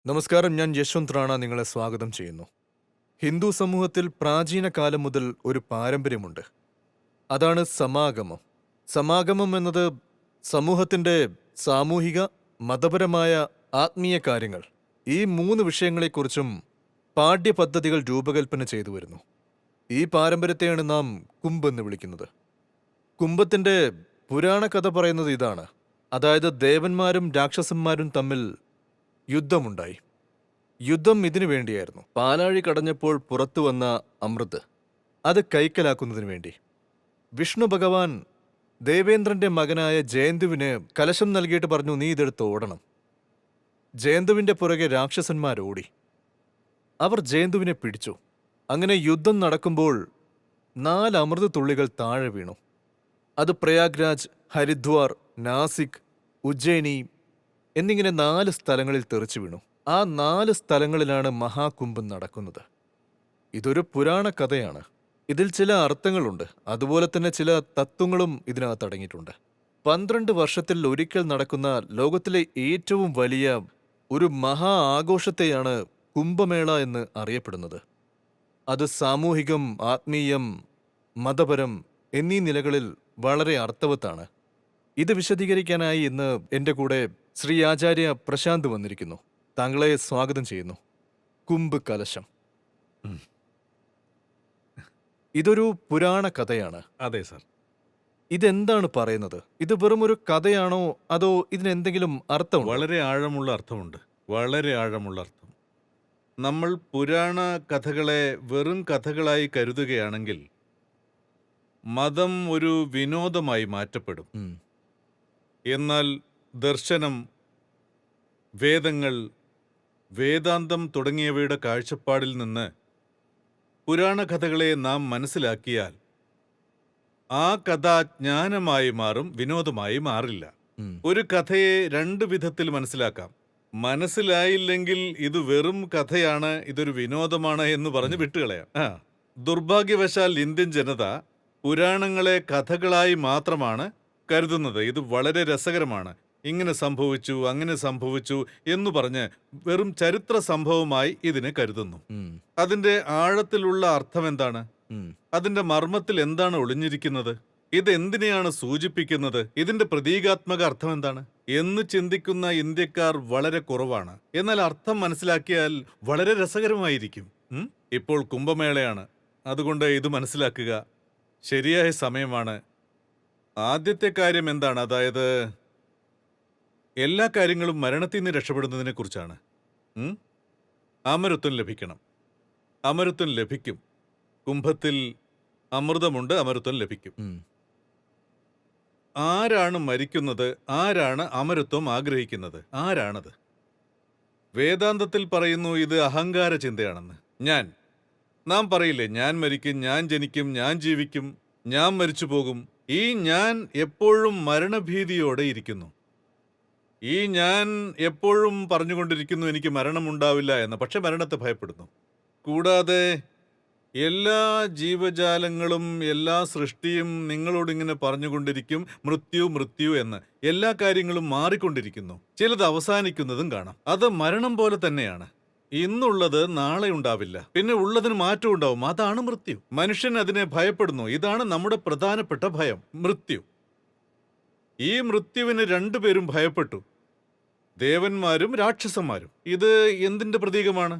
നമസ്കാരം, ഞാൻ യശ്വന്ത് റാണ നിങ്ങളെ സ്വാഗതം ചെയ്യുന്നു. ഹിന്ദു സമൂഹത്തിൽ പ്രാചീന കാലം മുതൽ ഒരു പാരമ്പര്യമുണ്ട്. അതാണ് സമാഗമം. സമാഗമം എന്നത് സമൂഹത്തിന്റെ സാമൂഹിക, മതപരമായ, ആത്മീയ കാര്യങ്ങൾ ഈ 3 വിഷയങ്ങളെക്കുറിച്ചും പാഠ്യപദ്ധതികൾ രൂപകൽപ്പന ചെയ്തു വരുന്നു. ഈ പാരമ്പര്യത്തെയാണ് നാം കുംഭ് എന്ന് വിളിക്കുന്നത്. കുംഭത്തിന്റെ പുരാണ കഥ പറയുന്നത് ഇതാണ്. അതായത് ദേവന്മാരും രാക്ഷസന്മാരും തമ്മിൽ യുദ്ധമുണ്ടായി. യുദ്ധം ഇതിനു വേണ്ടിയായിരുന്നു. പാലാഴി കടഞ്ഞപ്പോൾ പുറത്തു വന്ന അമൃത് അത് കൈക്കലാക്കുന്നതിനു വേണ്ടി വിഷ്ണു ഭഗവാൻ ദേവേന്ദ്രന്റെ മകനായ ജയന്തുവിന് കലശം നൽകിയിട്ട് പറഞ്ഞു, നീ ഇതെടുത്ത് ഓടണം. ജയന്തുവിന്റെ പുറകെ രാക്ഷസന്മാരോടി. അവർ ജയന്തുവിനെ പിടിച്ചു. അങ്ങനെ യുദ്ധം നടക്കുമ്പോൾ 4 അമൃത തുള്ളികൾ താഴെ വീണു. അത് പ്രയാഗ്രാജ്, ഹരിദ്വാർ, നാസിക്, ഉജ്ജയിനി എന്നിങ്ങനെ 4 സ്ഥലങ്ങളിൽ തെറിച്ചു വീണു. ആ 4 സ്ഥലങ്ങളിലാണ് മഹാകുംഭം നടക്കുന്നത്. ഇതൊരു പുരാണ കഥയാണ്. ഇതിൽ ചില അർത്ഥങ്ങളുണ്ട്. അതുപോലെ തന്നെ ചില തത്വങ്ങളും ഇതിനകത്ത് അടങ്ങിയിട്ടുണ്ട്. 12 വർഷത്തിൽ ഒരിക്കൽ നടക്കുന്ന ലോകത്തിലെ ഏറ്റവും വലിയ ഒരു മഹാ ആഘോഷത്തെയാണ് കുംഭമേള എന്ന് അറിയപ്പെടുന്നത്. അത് സാമൂഹികം, ആത്മീയം, മതപരം എന്നീ നിലകളിൽ വളരെ അർത്ഥവത്താണ്. ഇത് വിശദീകരിക്കാനായി ഇന്ന് എൻ്റെ കൂടെ ശ്രീ ആചാര്യ പ്രശാന്ത് വന്നിരിക്കുന്നു. താങ്കളെ സ്വാഗതം ചെയ്യുന്നു. കുംഭ് കലശം ഇതൊരു പുരാണ കഥയാണ്. അതെ സർ. ഇതെന്താണ് പറയുന്നത്? ഇത് വെറും ഒരു കഥയാണോ അതോ ഇതിനെന്തെങ്കിലും അർത്ഥമുണ്ടോ? വളരെ ആഴമുള്ള അർത്ഥമുണ്ട്. വളരെ ആഴമുള്ള അർത്ഥം. നമ്മൾ പുരാണ കഥകളെ വെറും കഥകളായി കരുതുകയാണെങ്കിൽ മതം ഒരു വിനോദമായി മാറ്റപ്പെടും. എന്നാൽ ദർശനം, വേദങ്ങൾ, വേദാന്തം തുടങ്ങിയവയുടെ കാഴ്ചപ്പാടിൽ നിന്ന് പുരാണ കഥകളെ നാം മനസ്സിലാക്കിയാൽ ആ കഥ ജ്ഞാനമായി മാറും, വിനോദമായി മാറില്ല. ഒരു കഥയെ 2 വിധത്തിൽ മനസ്സിലാക്കാം. മനസ്സിലായില്ലെങ്കിൽ ഇത് വെറും കഥയാണ്, ഇതൊരു വിനോദമാണ് എന്ന് പറഞ്ഞ് വിട്ടുകളയാം. ദുർഭാഗ്യവശാൽ ഇന്ത്യൻ ജനത പുരാണങ്ങളെ കഥകളായി മാത്രമാണ് കരുതുന്നത്. ഇത് വളരെ രസകരമാണ്. ഇങ്ങനെ സംഭവിച്ചു, അങ്ങനെ സംഭവിച്ചു എന്ന് പറഞ്ഞ് വെറും ചരിത്ര സംഭവമായി ഇതിനെ കരുതുന്നു. അതിന്റെ ആഴത്തിലുള്ള അർത്ഥം എന്താണ്? അതിന്റെ മർമ്മത്തിൽ എന്താണ് ഒളിഞ്ഞിരിക്കുന്നത്? ഇത് എന്തിനെയാണ് സൂചിപ്പിക്കുന്നത്? ഇതിന്റെ പ്രതീകാത്മക അർത്ഥം എന്താണ് എന്ന് ചിന്തിക്കുന്ന ഇന്ത്യക്കാർ വളരെ കുറവാണ്. എന്നാൽ അർത്ഥം മനസ്സിലാക്കിയാൽ വളരെ രസകരമായിരിക്കും. ഇപ്പോൾ കുംഭമേളയാണ്, അതുകൊണ്ട് ഇത് മനസ്സിലാക്കുക ശരിയായ സമയമാണ്. ആദ്യത്തെ കാര്യം എന്താണ്? അതായത് എല്ലാ കാര്യങ്ങളും മരണത്തിൽ നിന്ന് രക്ഷപ്പെടുന്നതിനെ കുറിച്ചാണ്. അമരത്വം ലഭിക്കണം. അമരത്വം ലഭിക്കും. കുംഭത്തിൽ അമൃതമുണ്ട്, അമരത്വം ലഭിക്കും. ആരാണ് മരിക്കുന്നത്? ആരാണ് അമരത്വം ആഗ്രഹിക്കുന്നത്? ആരാണത്? വേദാന്തത്തിൽ പറയുന്നു ഇത് അഹങ്കാര ചിന്തയാണെന്ന്. നാം പറയില്ലേ, ഞാൻ മരിക്കും, ഞാൻ ജനിക്കും, ഞാൻ ജീവിക്കും, ഞാൻ മരിച്ചു പോകും. ഈ ഞാൻ എപ്പോഴും മരണഭീതിയോടെ ഇരിക്കുന്നു. ഈ ഞാൻ എപ്പോഴും പറഞ്ഞുകൊണ്ടിരിക്കുന്നു എനിക്ക് മരണമുണ്ടാവില്ല എന്ന്. പക്ഷെ മരണത്തെ ഭയപ്പെടുന്നു. കൂടാതെ എല്ലാ ജീവജാലങ്ങളും, എല്ലാ സൃഷ്ടിയും നിങ്ങളോടിങ്ങനെ പറഞ്ഞുകൊണ്ടിരിക്കും മൃത്യു, മൃത്യു എന്ന്. എല്ലാ കാര്യങ്ങളും മാറിക്കൊണ്ടിരിക്കുന്നു. ചിലത് അവസാനിക്കുന്നതും കാണാം. അത് മരണം പോലെ തന്നെയാണ്. ഇന്നുള്ളത് നാളെ ഉണ്ടാവില്ല, പിന്നെ ഉള്ളതിന് മാറ്റം ഉണ്ടാവും. അതാണ് മൃത്യു. മനുഷ്യൻ അതിനെ ഭയപ്പെടുന്നു. ഇതാണ് നമ്മുടെ പ്രധാനപ്പെട്ട ഭയം, മൃത്യു. ഈ മൃത്യുവിന് 2 പേരും ഭയപ്പെട്ടു, ദേവന്മാരും രാക്ഷസന്മാരും. ഇത് എന്തിന്റെ പ്രതീകമാണ്?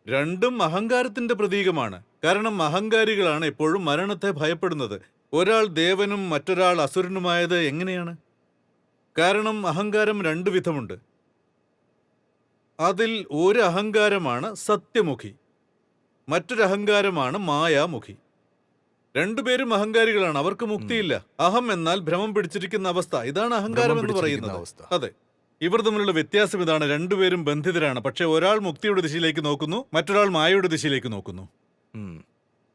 2ഉം അഹങ്കാരത്തിന്റെ പ്രതീകമാണ്. കാരണം അഹങ്കാരികളാണ് എപ്പോഴും മരണത്തെ ഭയപ്പെടുന്നത്. ഒരാൾ ദേവനും മറ്റൊരാൾ അസുരനുമായത് എങ്ങനെയാണ്? കാരണം അഹങ്കാരം 2 വിധമുണ്ട്. അതിൽ ഒരു അഹങ്കാരമാണ് സത്യമുഖി, മറ്റൊരു അഹങ്കാരമാണ് മായാമുഖി. 2 പേരും അഹങ്കാരികളാണ്. അവർക്ക് മുക്തിയില്ല. അഹം എന്നാൽ ഭ്രമം പിടിച്ചിരിക്കുന്ന അവസ്ഥ. ഇതാണ് അഹങ്കാരം എന്ന് പറയുന്നത്. അതെ, ഇവർ തമ്മിലുള്ള വ്യത്യാസം ഇതാണ്. 2 പേരും ബന്ധിതരാണ്. പക്ഷെ ഒരാൾ മുക്തിയുടെ ദിശയിലേക്ക് നോക്കുന്നു, മറ്റൊരാൾ മായയുടെ ദിശയിലേക്ക് നോക്കുന്നു.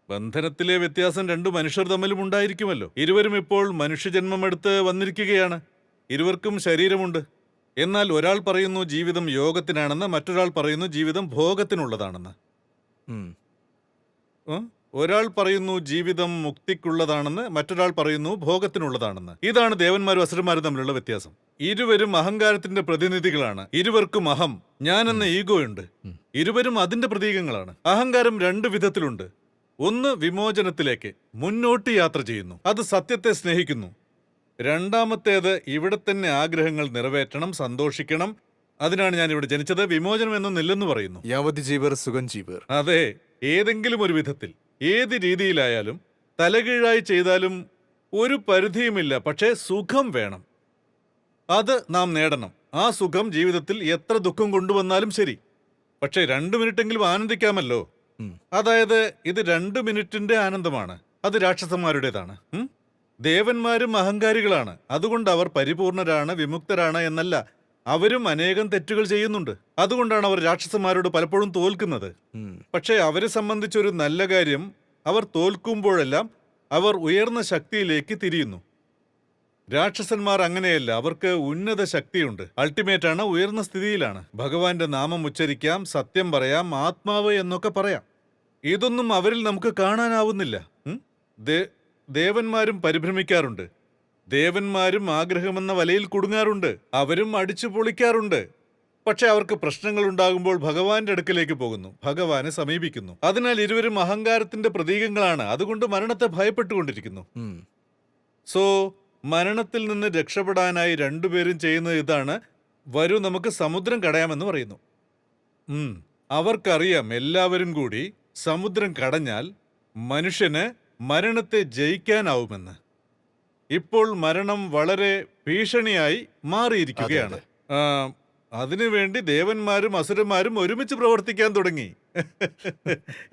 ബന്ധനത്തിലെ വ്യത്യാസം 2 മനുഷ്യർ തമ്മിലും ഉണ്ടായിരിക്കുമല്ലോ. ഇരുവരും ഇപ്പോൾ മനുഷ്യജന്മമെടുത്ത് വന്നിരിക്കുകയാണ്. ഇരുവർക്കും ശരീരമുണ്ട്. എന്നാൽ ഒരാൾ പറയുന്നു ജീവിതം യോഗത്തിനാണെന്ന്, മറ്റൊരാൾ പറയുന്നു ജീവിതം ഭോഗത്തിനുള്ളതാണെന്ന്. ഒരാൾ പറയുന്നു ജീവിതം മുക്തിക്കുള്ളതാണെന്ന്, മറ്റൊരാൾ പറയുന്നു ഭോഗത്തിനുള്ളതാണെന്ന്. ഇതാണ് ദേവന്മാരും അസുരന്മാരും തമ്മിലുള്ള വ്യത്യാസം. ഇരുവരും അഹങ്കാരത്തിന്റെ പ്രതിനിധികളാണ്. ഇരുവർക്കും അഹം, ഞാനെന്ന ഈഗോ ഉണ്ട്. ഇരുവരും അതിന്റെ പ്രതീകങ്ങളാണ്. അഹങ്കാരം രണ്ട് വിധത്തിലുണ്ട്. ഒന്ന് വിമോചനത്തിലേക്ക് മുന്നോട്ട് യാത്ര ചെയ്യുന്നു, അത് സത്യത്തെ സ്നേഹിക്കുന്നു. രണ്ടാമത്തേത് ഇവിടെ തന്നെ ആഗ്രഹങ്ങൾ നിറവേറ്റണം, സന്തോഷിക്കണം, അതിനാണ് ഞാൻ ഇവിടെ ജനിച്ചത്, വിമോചനം എന്നൊന്നില്ലെന്ന് പറയുന്നു. യാവതി ജീവർ സുഖം ജീവർ. അതെ, ഏതെങ്കിലും ഒരു വിധത്തിൽ, ഏത് രീതിയിലായാലും, തലകീഴായി ചെയ്താലും ഒരു പരിധിയുമില്ല. പക്ഷേ സുഖം വേണം, അത് നാം നേടണം. ആ സുഖം ജീവിതത്തിൽ എത്ര ദുഃഖം കൊണ്ടുവന്നാലും ശരി, പക്ഷേ 2 മിനിറ്റെങ്കിലും ആനന്ദിക്കാമല്ലോ. അതായത് ഇത് 2 മിനിറ്റിന്റെ ആനന്ദമാണ്. അത് രാക്ഷസന്മാരുടേതാണ്. ദേവന്മാരും അഹങ്കാരികളാണ്. അതുകൊണ്ട് അവർ പരിപൂർണരാണ്, വിമുക്തരാണ് എന്നല്ല. അവരും അനേകം തെറ്റുകൾ ചെയ്യുന്നുണ്ട്. അതുകൊണ്ടാണ് അവർ രാക്ഷസന്മാരോട് പലപ്പോഴും തോൽക്കുന്നത്. പക്ഷേ അവരെ സംബന്ധിച്ചൊരു നല്ല കാര്യം, അവർ തോൽക്കുമ്പോഴെല്ലാം അവർ ഉയർന്ന ശക്തിയിലേക്ക് തിരിയുന്നു. രാക്ഷസന്മാർ അങ്ങനെയല്ല, അവർക്ക് ഉന്നത ശക്തിയുണ്ട്. അൾട്ടിമേറ്റ് ആണ്, ഉയർന്ന സ്ഥിതിയിലാണ്. ഭഗവാന്റെ നാമം ഉച്ചരിക്കാം, സത്യം പറയാം, ആത്മാവ് എന്നൊക്കെ പറയാം. ഇതൊന്നും അവരിൽ നമുക്ക് കാണാനാവുന്നില്ല. ദേവന്മാരും പരിഭ്രമിക്കാറുണ്ട്. ദേവന്മാരും ആഗ്രഹമെന്ന വലയിൽ കുടുങ്ങാറുണ്ട്. അവരും അടിച്ചു പൊളിക്കാറുണ്ട്. പക്ഷെ അവർക്ക് പ്രശ്നങ്ങൾ ഉണ്ടാകുമ്പോൾ ഭഗവാന്റെ അടുക്കലേക്ക് പോകുന്നു, ഭഗവാനെ സമീപിക്കുന്നു. അതിനാൽ ഇരുവരും അഹങ്കാരത്തിന്റെ പ്രതീകങ്ങളാണ്. അതുകൊണ്ട് മരണത്തെ ഭയപ്പെട്ടുകൊണ്ടിരിക്കുന്നു. സോ മരണത്തിൽ നിന്ന് രക്ഷപ്പെടാനായി രണ്ടുപേരും ചെയ്യുന്നത് ഇതാണ്: വരൂ നമുക്ക് സമുദ്രം കടയാമെന്ന് പറയുന്നു. അവർക്കറിയാം എല്ലാവരും കൂടി സമുദ്രം കടഞ്ഞാൽ മനുഷ്യന് മരണത്തെ ജയിക്കാനാവുമെന്ന്. ഇപ്പോൾ മരണം വളരെ ഭീഷണിയായി മാറിയിരിക്കുകയാണ്. അതിനുവേണ്ടി ദേവന്മാരും അസുരന്മാരും ഒരുമിച്ച് പ്രവർത്തിക്കാൻ തുടങ്ങി.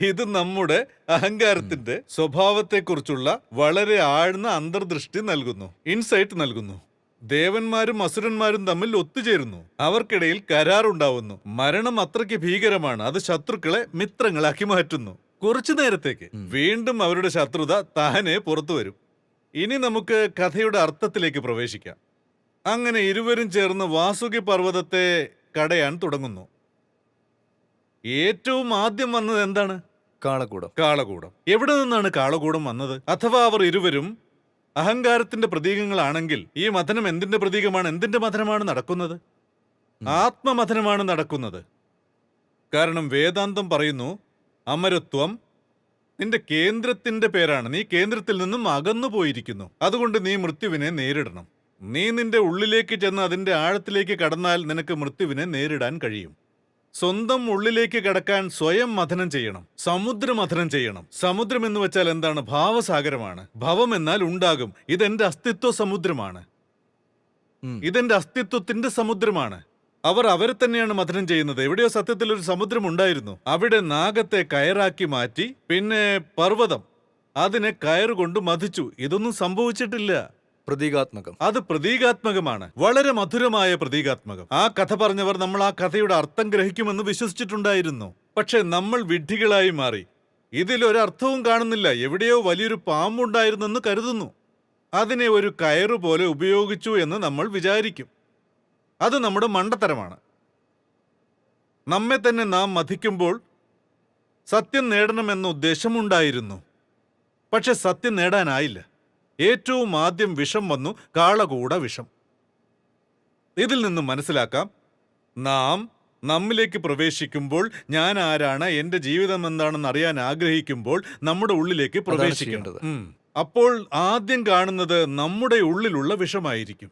ഇത് നമ്മുടെ അഹങ്കാരത്തിന്റെ സ്വഭാവത്തെക്കുറിച്ചുള്ള വളരെ ആഴ്ന്ന അന്തർദൃഷ്ടി നൽകുന്നു, ഇൻസൈറ്റ് നൽകുന്നു. ദേവന്മാരും അസുരന്മാരും തമ്മിൽ ഒത്തുചേരുന്നു, അവർക്കിടയിൽ കരാറുണ്ടാവുന്നു. മരണം അത്രയ്ക്ക് ഭീകരമാണ്, അത് ശത്രുക്കളെ മിത്രങ്ങളാക്കി മാറ്റുന്നു. കുറച്ചു നേരത്തേക്ക് വീണ്ടും അവരുടെ ശത്രുത താനെ പുറത്തു വരും. ഇനി നമുക്ക് കഥയുടെ അർത്ഥത്തിലേക്ക് പ്രവേശിക്കാം. അങ്ങനെ ഇരുവരും ചേർന്ന് വാസുകി പർവ്വതത്തെ കടയാൻ തുടങ്ങുന്നു. ഏറ്റവും ആദ്യം വന്നത് എന്താണ്? കാളകൂടം. കാളകൂടം. എവിടെ നിന്നാണ് കാളകൂടം വന്നത്? അഥവാ അവർ ഇരുവരും അഹങ്കാരത്തിന്റെ പ്രതീകങ്ങളാണെങ്കിൽ ഈ മഥനം എന്തിന്റെ പ്രതീകമാണ്? എന്തിന്റെ മഥനമാണ് നടക്കുന്നത്? ആത്മമഥനമാണ് നടക്കുന്നത്. കാരണം വേദാന്തം പറയുന്നു, അമരത്വം നിന്റെ കേന്ദ്രത്തിന്റെ പേരാണ്. നീ കേന്ദ്രത്തിൽ നിന്നും അകന്നു പോയിരിക്കുന്നു. അതുകൊണ്ട് നീ മൃത്യുവിനെ നേരിടണം. നീ നിന്റെ ഉള്ളിലേക്ക് ചെന്ന് അതിന്റെ ആഴത്തിലേക്ക് കടന്നാൽ നിനക്ക് മൃത്യുവിനെ നേരിടാൻ കഴിയും. സ്വന്തം ഉള്ളിലേക്ക് കടക്കാൻ സ്വയം മഥനം ചെയ്യണം, സമുദ്രമഥനം ചെയ്യണം. സമുദ്രം എന്ന് വെച്ചാൽ എന്താണ്? ഭാവസാഗരമാണ്. ഭവം എന്നാൽ ഉണ്ടാകും. ഇതെന്റെ അസ്തിത്വ സമുദ്രമാണ്, ഇതെന്റെ അസ്തിത്വത്തിന്റെ സമുദ്രമാണ്. അവർ അവരെ തന്നെയാണ് മഥനം ചെയ്യുന്നത്. എവിടെയോ സത്യത്തിൽ ഒരു സമുദ്രം ഉണ്ടായിരുന്നു. അവിടെ നാഗത്തെ കയറാക്കി മാറ്റി, പിന്നെ പർവ്വതം അതിനെ കയറുകൊണ്ട് മഥിച്ചു. ഇതൊന്നും സംഭവിച്ചിട്ടില്ല. പ്രതീകാത്മകം. അത് പ്രതീകാത്മകമാണ്, വളരെ മധുരമായ പ്രതീകാത്മകം. ആ കഥ പറഞ്ഞവർ നമ്മൾ ആ കഥയുടെ അർത്ഥം ഗ്രഹിക്കുമെന്ന് വിശ്വസിച്ചിട്ടുണ്ടായിരുന്നു. പക്ഷെ നമ്മൾ വിഡ്ഢികളായി മാറി. ഇതിലൊരർത്ഥവും കാണുന്നില്ല. എവിടെയോ വലിയൊരു പാമ്പുണ്ടായിരുന്നെന്ന് കരുതുന്നു. അതിനെ ഒരു കയറു പോലെ ഉപയോഗിച്ചു എന്ന് നമ്മൾ വിചാരിക്കും. അത് നമ്മുടെ മണ്ടത്തരമാണ്. നമ്മെ തന്നെ നാം മഥിക്കുമ്പോൾ സത്യം നേടണമെന്ന ഉദ്ദേശമുണ്ടായിരുന്നു. പക്ഷെ സത്യം നേടാനായില്ല. ഏറ്റവും ആദ്യം വിഷം വന്നു, കാളകൂട വിഷം. ഇതിൽ നിന്നും മനസ്സിലാക്കാം, നാം നമ്മിലേക്ക് പ്രവേശിക്കുമ്പോൾ, ഞാൻ ആരാണ്, എന്റെ ജീവിതം എന്താണെന്ന് അറിയാൻ ആഗ്രഹിക്കുമ്പോൾ നമ്മുടെ ഉള്ളിലേക്ക് പ്രവേശിക്കേണ്ടത്. അപ്പോൾ ആദ്യം കാണുന്നത് നമ്മുടെ ഉള്ളിലുള്ള വിഷമായിരിക്കും.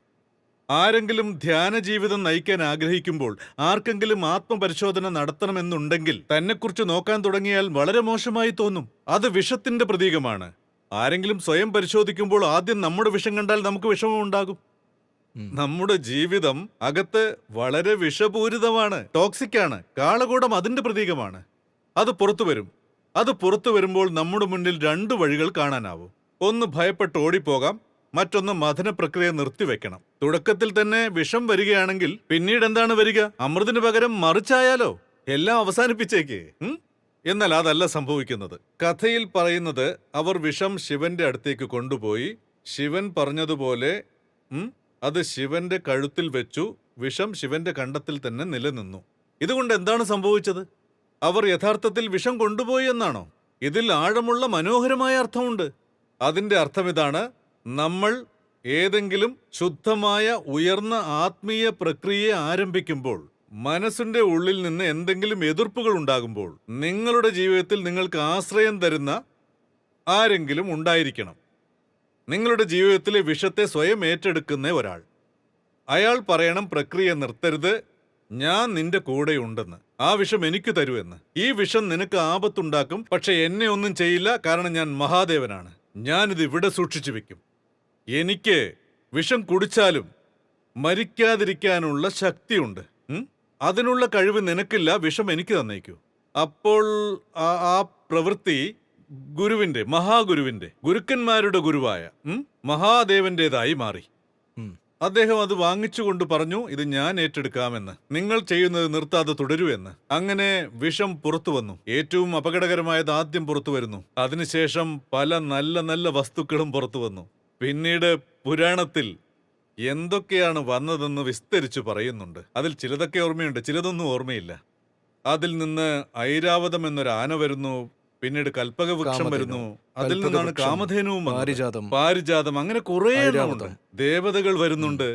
ആരെങ്കിലും ധ്യാന ജീവിതം നയിക്കാൻ ആഗ്രഹിക്കുമ്പോൾ, ആർക്കെങ്കിലും ആത്മപരിശോധന നടത്തണമെന്നുണ്ടെങ്കിൽ തന്നെക്കുറിച്ച് നോക്കാൻ തുടങ്ങിയാൽ വളരെ മോശമായി തോന്നും. അത് വിഷത്തിന്റെ പ്രതീകമാണ്. ആരെങ്കിലും സ്വയം പരിശോധിക്കുമ്പോൾ ആദ്യം നമ്മുടെ വിഷം കണ്ടാൽ നമുക്ക് വിഷമം ഉണ്ടാകും. നമ്മുടെ ജീവിതം അകത്ത് വളരെ വിഷപൂരിതമാണ്, ടോക്സിക് ആണ്. കാളകൂടം അതിന്റെ പ്രതീകമാണ്. അത് പുറത്തു വരും. അത് പുറത്തു വരുമ്പോൾ നമ്മുടെ മുന്നിൽ 2 വഴികൾ കാണാനാവും. ഒന്ന് ഭയപ്പെട്ട് ഓടിപ്പോകാം, മറ്റൊന്ന് മഥന പ്രക്രിയ നിർത്തിവെക്കണം. തുടക്കത്തിൽ തന്നെ വിഷം വരികയാണെങ്കിൽ പിന്നീട് എന്താണ് വരിക? അമൃതിന് പകരം മറിച്ചായാലോ? എല്ലാം അവസാനിപ്പിച്ചേക്ക്. എന്നാൽ അതല്ല സംഭവിക്കുന്നത്. കഥയിൽ പറയുന്നത്, അവർ വിഷം ശിവന്റെ അടുത്തേക്ക് കൊണ്ടുപോയി. ശിവൻ പറഞ്ഞതുപോലെ അത് ശിവന്റെ കഴുത്തിൽ വെച്ചു. വിഷം ശിവന്റെ കണ്ടത്തിൽ തന്നെ നിലനിന്നു. ഇതുകൊണ്ട് എന്താണ് സംഭവിച്ചത്? അവർ യഥാർത്ഥത്തിൽ വിഷം കൊണ്ടുപോയി എന്നാണോ? ഇതിൽ ആഴമുള്ള മനോഹരമായ അർത്ഥമുണ്ട്. അതിന്റെ അർത്ഥം ഇതാണ്: നമ്മൾ ഏതെങ്കിലും ശുദ്ധമായ ഉയർന്ന ആത്മീയ പ്രക്രിയയെ ആരംഭിക്കുമ്പോൾ, മനസ്സിന്റെ ഉള്ളിൽ നിന്ന് എന്തെങ്കിലും എതിർപ്പുകൾ ഉണ്ടാകുമ്പോൾ, നിങ്ങളുടെ ജീവിതത്തിൽ നിങ്ങൾക്ക് ആശ്രയം തരുന്ന ആരെങ്കിലും ഉണ്ടായിരിക്കണം. നിങ്ങളുടെ ജീവിതത്തിലെ വിഷത്തെ സ്വയം ഏറ്റെടുക്കുന്ന ഒരാൾ. അയാൾ പറയണം, പ്രക്രിയ നിർത്തരുത്, ഞാൻ നിന്റെ കൂടെയുണ്ടെന്ന്. ആ വിഷം എനിക്ക് തരൂ എന്ന്. ഈ വിഷം നിനക്ക് ആപത്തുണ്ടാക്കും, പക്ഷെ എന്നെ ഒന്നും ചെയ്യില്ല, കാരണം ഞാൻ മഹാദേവനാണ്. ഞാനിത് ഇവിടെ സൂക്ഷിച്ചു വെക്കും. എനിക്ക് വിഷം കുടിച്ചാലും മരിക്കാതിരിക്കാനുള്ള ശക്തിയുണ്ട്. അതിനുള്ള കഴിവ് നിനക്കില്ല, വിഷം എനിക്ക് തന്നേക്കൂ. അപ്പോൾ ആ പ്രവൃത്തി ഗുരുവിന്റെ, മഹാഗുരുവിന്റെ, ഗുരുക്കന്മാരുടെ ഗുരുവായ മഹാദേവന്റേതായി മാറി. അദ്ദേഹം അത് വാങ്ങിച്ചുകൊണ്ട് പറഞ്ഞു, ഇത് ഞാൻ ഏറ്റെടുക്കാമെന്ന്. നിങ്ങൾ ചെയ്യുന്നത് നിർത്താതെ തുടരൂ എന്ന്. അങ്ങനെ വിഷം പുറത്തു വന്നു. ഏറ്റവും അപകടകരമായത് ആദ്യം പുറത്തു വരുന്നു. അതിനുശേഷം പല നല്ല നല്ല വസ്തുക്കളും പുറത്തു വന്നു. പിന്നീട് പുരാണത്തിൽ എന്തൊക്കെയാണ് വന്നതെന്ന് വിസ്തരിച്ചു പറയുന്നുണ്ട്. അതിൽ ചിലതൊക്കെ ഓർമ്മയുണ്ട്, ചിലതൊന്നും ഓർമ്മയില്ല. അതിൽ നിന്ന് ഐരാവതം എന്നൊരു ആന വരുന്നു, പിന്നീട് കൽപ്പകവൃക്ഷം വരുന്നു, അതിൽ നിന്നാണ് കാമധേനുവും പാരിജാതം, അങ്ങനെ കുറേ എണ്ണമുണ്ട്. ദേവതകൾ വരുന്നുണ്ട്,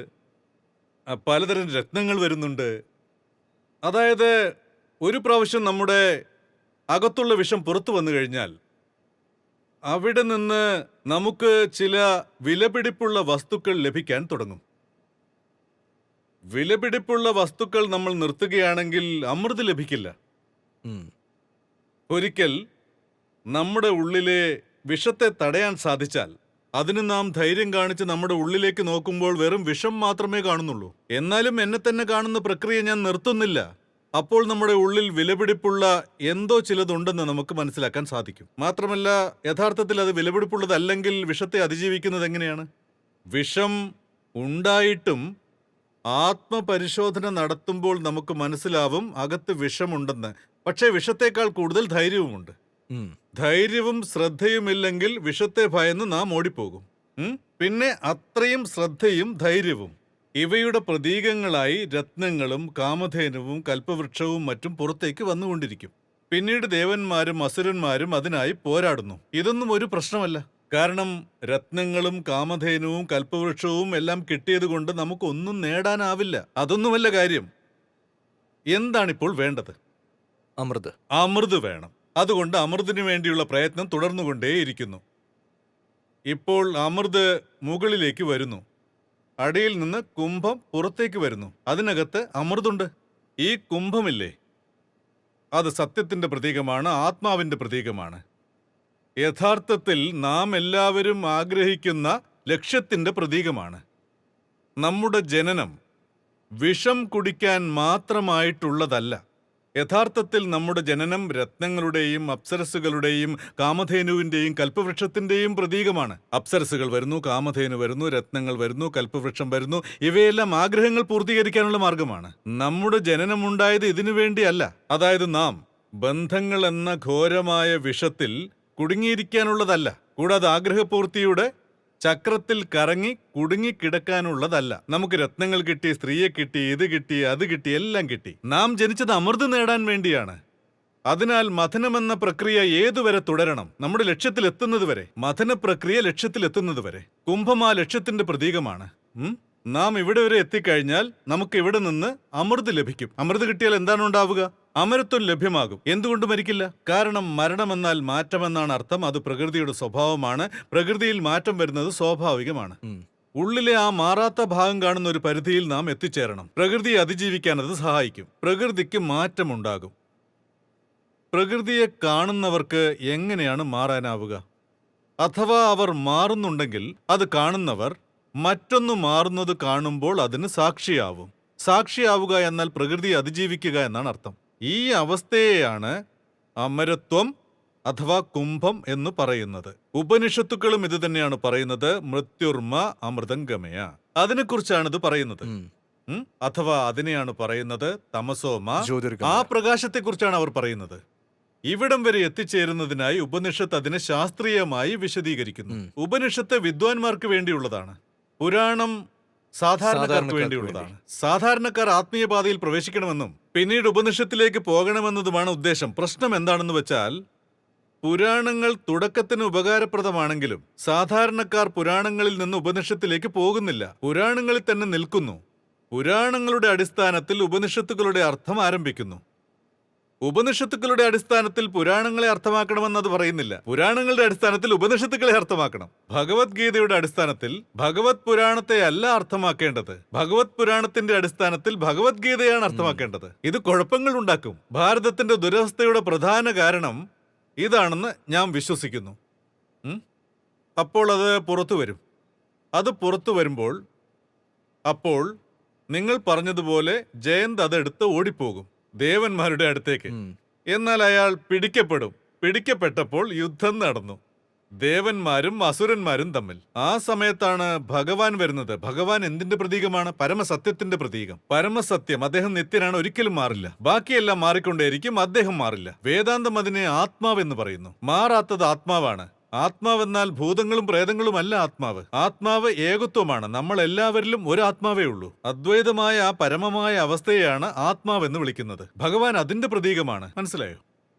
പലതരം രത്നങ്ങൾ വരുന്നുണ്ട്. അതായത് ഒരു പ്രാവശ്യം നമ്മുടെ അകത്തുള്ള വിഷം പുറത്തു വന്നു കഴിഞ്ഞാൽ അവിടെ നിന്ന് നമുക്ക് ചില വിലപിടിപ്പുള്ള വസ്തുക്കൾ ലഭിക്കാൻ തുടങ്ങും. വിലപിടിപ്പുള്ള വസ്തുക്കൾ നമ്മൾ നിർത്തുകയാണെങ്കിൽ അമൃത് ലഭിക്കില്ല. ഒരിക്കൽ നമ്മുടെ ഉള്ളിലെ വിഷത്തെ തടയാൻ സാധിച്ചാൽ, അതിന് നാം ധൈര്യം കാണിച്ച് നമ്മുടെ ഉള്ളിലേക്ക് നോക്കുമ്പോൾ വെറും വിഷം മാത്രമേ കാണുന്നുള്ളൂ. എന്നാലും എന്നെ തന്നെ കാണുന്ന പ്രക്രിയ ഞാൻ നിർത്തുന്നില്ല. അപ്പോൾ നമ്മുടെ ഉള്ളിൽ വിലപിടിപ്പുള്ള എന്തോ ചിലതുണ്ടെന്ന് നമുക്ക് മനസ്സിലാക്കാൻ സാധിക്കും. മാത്രമല്ല, യഥാർത്ഥത്തിൽ അത് വിലപിടിപ്പുള്ളതല്ലെങ്കിൽ വിഷത്തെ അതിജീവിക്കുന്നത് എങ്ങനെയാണ്? വിഷം ഉണ്ടായിട്ടും ആത്മപരിശോധന നടത്തുമ്പോൾ നമുക്ക് മനസ്സിലാവും അകത്ത് വിഷമുണ്ടെന്ന്. പക്ഷേ വിഷത്തേക്കാൾ കൂടുതൽ ധൈര്യവുമുണ്ട്. ധൈര്യവും ശ്രദ്ധയുമില്ലെങ്കിൽ വിഷത്തെ ഭയന്ന് നാം ഓടിപ്പോകും. പിന്നെ അത്രയും ശ്രദ്ധയും ധൈര്യവും, ഇവയുടെ പ്രതീകങ്ങളായി രത്നങ്ങളും കാമധേനുവും കൽപ്പവൃക്ഷവും മറ്റും പുറത്തേക്ക് വന്നുകൊണ്ടിരിക്കും. പിന്നീട് ദേവന്മാരും അസുരന്മാരും അതിനായി പോരാടുന്നു. ഇതൊന്നും ഒരു പ്രശ്നമല്ല, കാരണം രത്നങ്ങളും കാമധേനുവും കൽപ്പവൃക്ഷവും എല്ലാം കിട്ടിയതുകൊണ്ട് നമുക്കൊന്നും നേടാനാവില്ല. അതൊന്നുമല്ല കാര്യം. എന്താണിപ്പോൾ വേണ്ടത്? അമൃത്. അമൃത് വേണം. അതുകൊണ്ട് അമൃതിനു വേണ്ടിയുള്ള പ്രയത്നം തുടർന്നുകൊണ്ടേയിരിക്കുന്നു. ഇപ്പോൾ അമൃത് മുകളിലേക്ക് വരുന്നു. അടിയിൽ നിന്ന് കുംഭം പുറത്തേക്ക് വരുന്നു. അതിനകത്ത് അമൃതുണ്ട്. ഈ കുംഭമില്ലേ, അത് സത്യത്തിന്റെ പ്രതീകമാണ്, ആത്മാവിന്റെ പ്രതീകമാണ്. യഥാർത്ഥത്തിൽ നാം എല്ലാവരും ആഗ്രഹിക്കുന്ന ലക്ഷ്യത്തിന്റെ പ്രതീകമാണ്. നമ്മുടെ ജനനം വിഷം കുടിക്കാൻ മാത്രമായിട്ടുള്ളതല്ല. യഥാർത്ഥത്തിൽ നമ്മുടെ ജനനം രത്നങ്ങളുടെയും അപ്സരസുകളുടെയും കാമധേനുവിന്റെയും കൽപ്പവൃക്ഷത്തിന്റെയും പ്രതീകമാണ്. അപ്സരസുകൾ വരുന്നു, കാമധേനു വരുന്നു, രത്നങ്ങൾ വരുന്നു, കൽപ്പവൃക്ഷം വരുന്നു. ഇവയെല്ലാം ആഗ്രഹങ്ങൾ പൂർത്തീകരിക്കാനുള്ള മാർഗമാണ്. നമ്മുടെ ജനനമുണ്ടായത് ഇതിനു വേണ്ടിയല്ല. അതായത് നാം ബന്ധങ്ങൾ എന്ന ഘോരമായ വിഷത്തിൽ കുടുങ്ങിയിരിക്കാനുള്ളതല്ല. കൂടാതെ ആഗ്രഹപൂർത്തിയുടെ ചക്രത്തിൽ കറങ്ങി കുടുങ്ങിക്കിടക്കാനുള്ളതല്ല. നമുക്ക് രത്നങ്ങൾ കിട്ടി, സ്ത്രീയെ കിട്ടി, ഇത് കിട്ടി, അത് കിട്ടി, എല്ലാം കിട്ടി. നാം ജനിച്ചത് അമൃത് നേടാൻ വേണ്ടിയാണ്. അതിനാൽ മഥനമെന്ന പ്രക്രിയ ഏതുവരെ തുടരണം? നമ്മുടെ ലക്ഷ്യത്തിലെത്തുന്നത് വരെ. മഥന പ്രക്രിയ ലക്ഷ്യത്തിലെത്തുന്നത് വരെ. കുംഭം ആ ലക്ഷ്യത്തിന്റെ പ്രതീകമാണ്. നാം ഇവിടെ വരെ എത്തിക്കഴിഞ്ഞാൽ നമുക്ക് ഇവിടെ നിന്ന് അമൃത് ലഭിക്കും. അമൃത് കിട്ടിയാൽ എന്താണ് ഉണ്ടാവുക? അമരത്വം ലഭ്യമാകും. എന്തുകൊണ്ട് മരിക്കില്ല? കാരണം മരണമെന്നാൽ മാറ്റമെന്നാണ് അർത്ഥം. അത് പ്രകൃതിയുടെ സ്വഭാവമാണ്. പ്രകൃതിയിൽ മാറ്റം വരുന്നത് സ്വാഭാവികമാണ്. ഉള്ളിലെ ആ മാറാത്ത ഭാഗം കാണുന്ന ഒരു പരിധിയിൽ നാം എത്തിച്ചേരണം. പ്രകൃതിയെ അതിജീവിക്കാൻ അത് സഹായിക്കും. പ്രകൃതിക്ക് മാറ്റമുണ്ടാകും. പ്രകൃതിയെ കാണുന്നവർക്ക് എങ്ങനെയാണ് മാറാനാവുക? അഥവാ അവർ മാറുന്നുണ്ടെങ്കിൽ അത് കാണുന്നവർ മറ്റൊന്ന് മാറുന്നത് കാണുമ്പോൾ അതിന് സാക്ഷിയാവും. സാക്ഷിയാവുക എന്നാൽ പ്രകൃതിയെ അതിജീവിക്കുക എന്നാണ് അർത്ഥം. ഈ അവസ്ഥയെയാണ് അമരത്വം അഥവാ കുംഭം എന്ന് പറയുന്നത്. ഉപനിഷത്തുക്കളും ഇത് തന്നെയാണ് പറയുന്നത്. മൃത്യുർമ അമൃതംഗമയ. അതിനെക്കുറിച്ചാണ് ഇത് പറയുന്നത്. അഥവാ അതിനെയാണ് പറയുന്നത് തമസോമ. ആ പ്രകാശത്തെക്കുറിച്ചാണ് അവർ പറയുന്നത്. ഇവിടം വരെ എത്തിച്ചേരുന്നതിനായി ഉപനിഷത്ത് അതിനെ ശാസ്ത്രീയമായി വിശദീകരിക്കുന്നു. ഉപനിഷത്ത് വിദ്വാൻമാർക്ക് വേണ്ടിയുള്ളതാണ്. പുരാണം സാധാരണക്കാർക്ക് വേണ്ടിയുള്ളതാണ്. സാധാരണക്കാർ പുരാണങ്ങൾ തുടക്കത്തിന് ഉപകാരപ്രദമാണെങ്കിലും സാധാരണക്കാർ പുരാണങ്ങളിൽ നിന്ന് ഉപനിഷത്തിലേക്ക് പോകുന്നില്ല. പുരാണങ്ങളിൽ തന്നെ നിൽക്കുന്നു. പുരാണങ്ങളുടെ അടിസ്ഥാനത്തിൽ ഉപനിഷത്തുക്കളുടെ അർത്ഥം ആരംഭിക്കുന്നു. ഉപനിഷത്തുക്കളുടെ അടിസ്ഥാനത്തിൽ പുരാണങ്ങളെ അർത്ഥമാക്കണമെന്നത് പറയുന്നില്ല. പുരാണങ്ങളുടെ അടിസ്ഥാനത്തിൽ ഉപനിഷത്തുക്കളെ അർത്ഥമാക്കണം. ഭഗവത്ഗീതയുടെ അടിസ്ഥാനത്തിൽ ഭഗവത് പുരാണത്തെ അല്ല അർത്ഥമാക്കേണ്ടത്. ഭഗവത് പുരാണത്തിന്റെ അടിസ്ഥാനത്തിൽ ഭഗവത്ഗീതയാണ് അർത്ഥമാക്കേണ്ടത്. ഇത് കുഴപ്പങ്ങൾ ഉണ്ടാക്കും. ഭാരതത്തിന്റെ ദുരവസ്ഥയുടെ പ്രധാന കാരണം ഇതാണെന്ന് ഞാൻ വിശ്വസിക്കുന്നു. അപ്പോൾ അത് പുറത്തു വരും. അത് പുറത്തു വരുമ്പോൾ അപ്പോൾ നിങ്ങൾ പറഞ്ഞതുപോലെ ജയന്ത് അതെടുത്ത് ഓടിപ്പോകും ദേവന്മാരുടെ അടുത്തേക്ക്. എന്നാൽ അയാൾ പിടിക്കപ്പെടും. പിടിക്കപ്പെട്ടപ്പോൾ യുദ്ധം നടന്നു, ദേവന്മാരും അസുരന്മാരും തമ്മിൽ. ആ സമയത്താണ് ഭഗവാൻ വരുന്നത്. ഭഗവാൻ എന്തിന്റെ പ്രതീകമാണ്? പരമസത്യത്തിന്റെ പ്രതീകം. പരമസത്യം, അദ്ദേഹം നിത്യനാണ്, ഒരിക്കലും മാറില്ല. ബാക്കിയെല്ലാം മാറിക്കൊണ്ടേയിരിക്കും, അദ്ദേഹം മാറില്ല. വേദാന്തം അതിനെ ആത്മാവെന്ന് പറയുന്നു. മാറാത്തത് ആത്മാവാണ്. ആത്മാവെന്നാൽ ഭൂതങ്ങളും പ്രേതങ്ങളും അല്ല ആത്മാവ്. ആത്മാവ് ഏകത്വമാണ്. നമ്മൾ എല്ലാവരിലും ഒരു ആത്മാവേ ഉള്ളൂ. അദ്വൈതമായ ആ പരമമായ അവസ്ഥയെയാണ് ആത്മാവെന്ന് വിളിക്കുന്നത്. ഭഗവാൻ അതിന്റെ പ്രതീകമാണ്. മനസ്സിലായോ?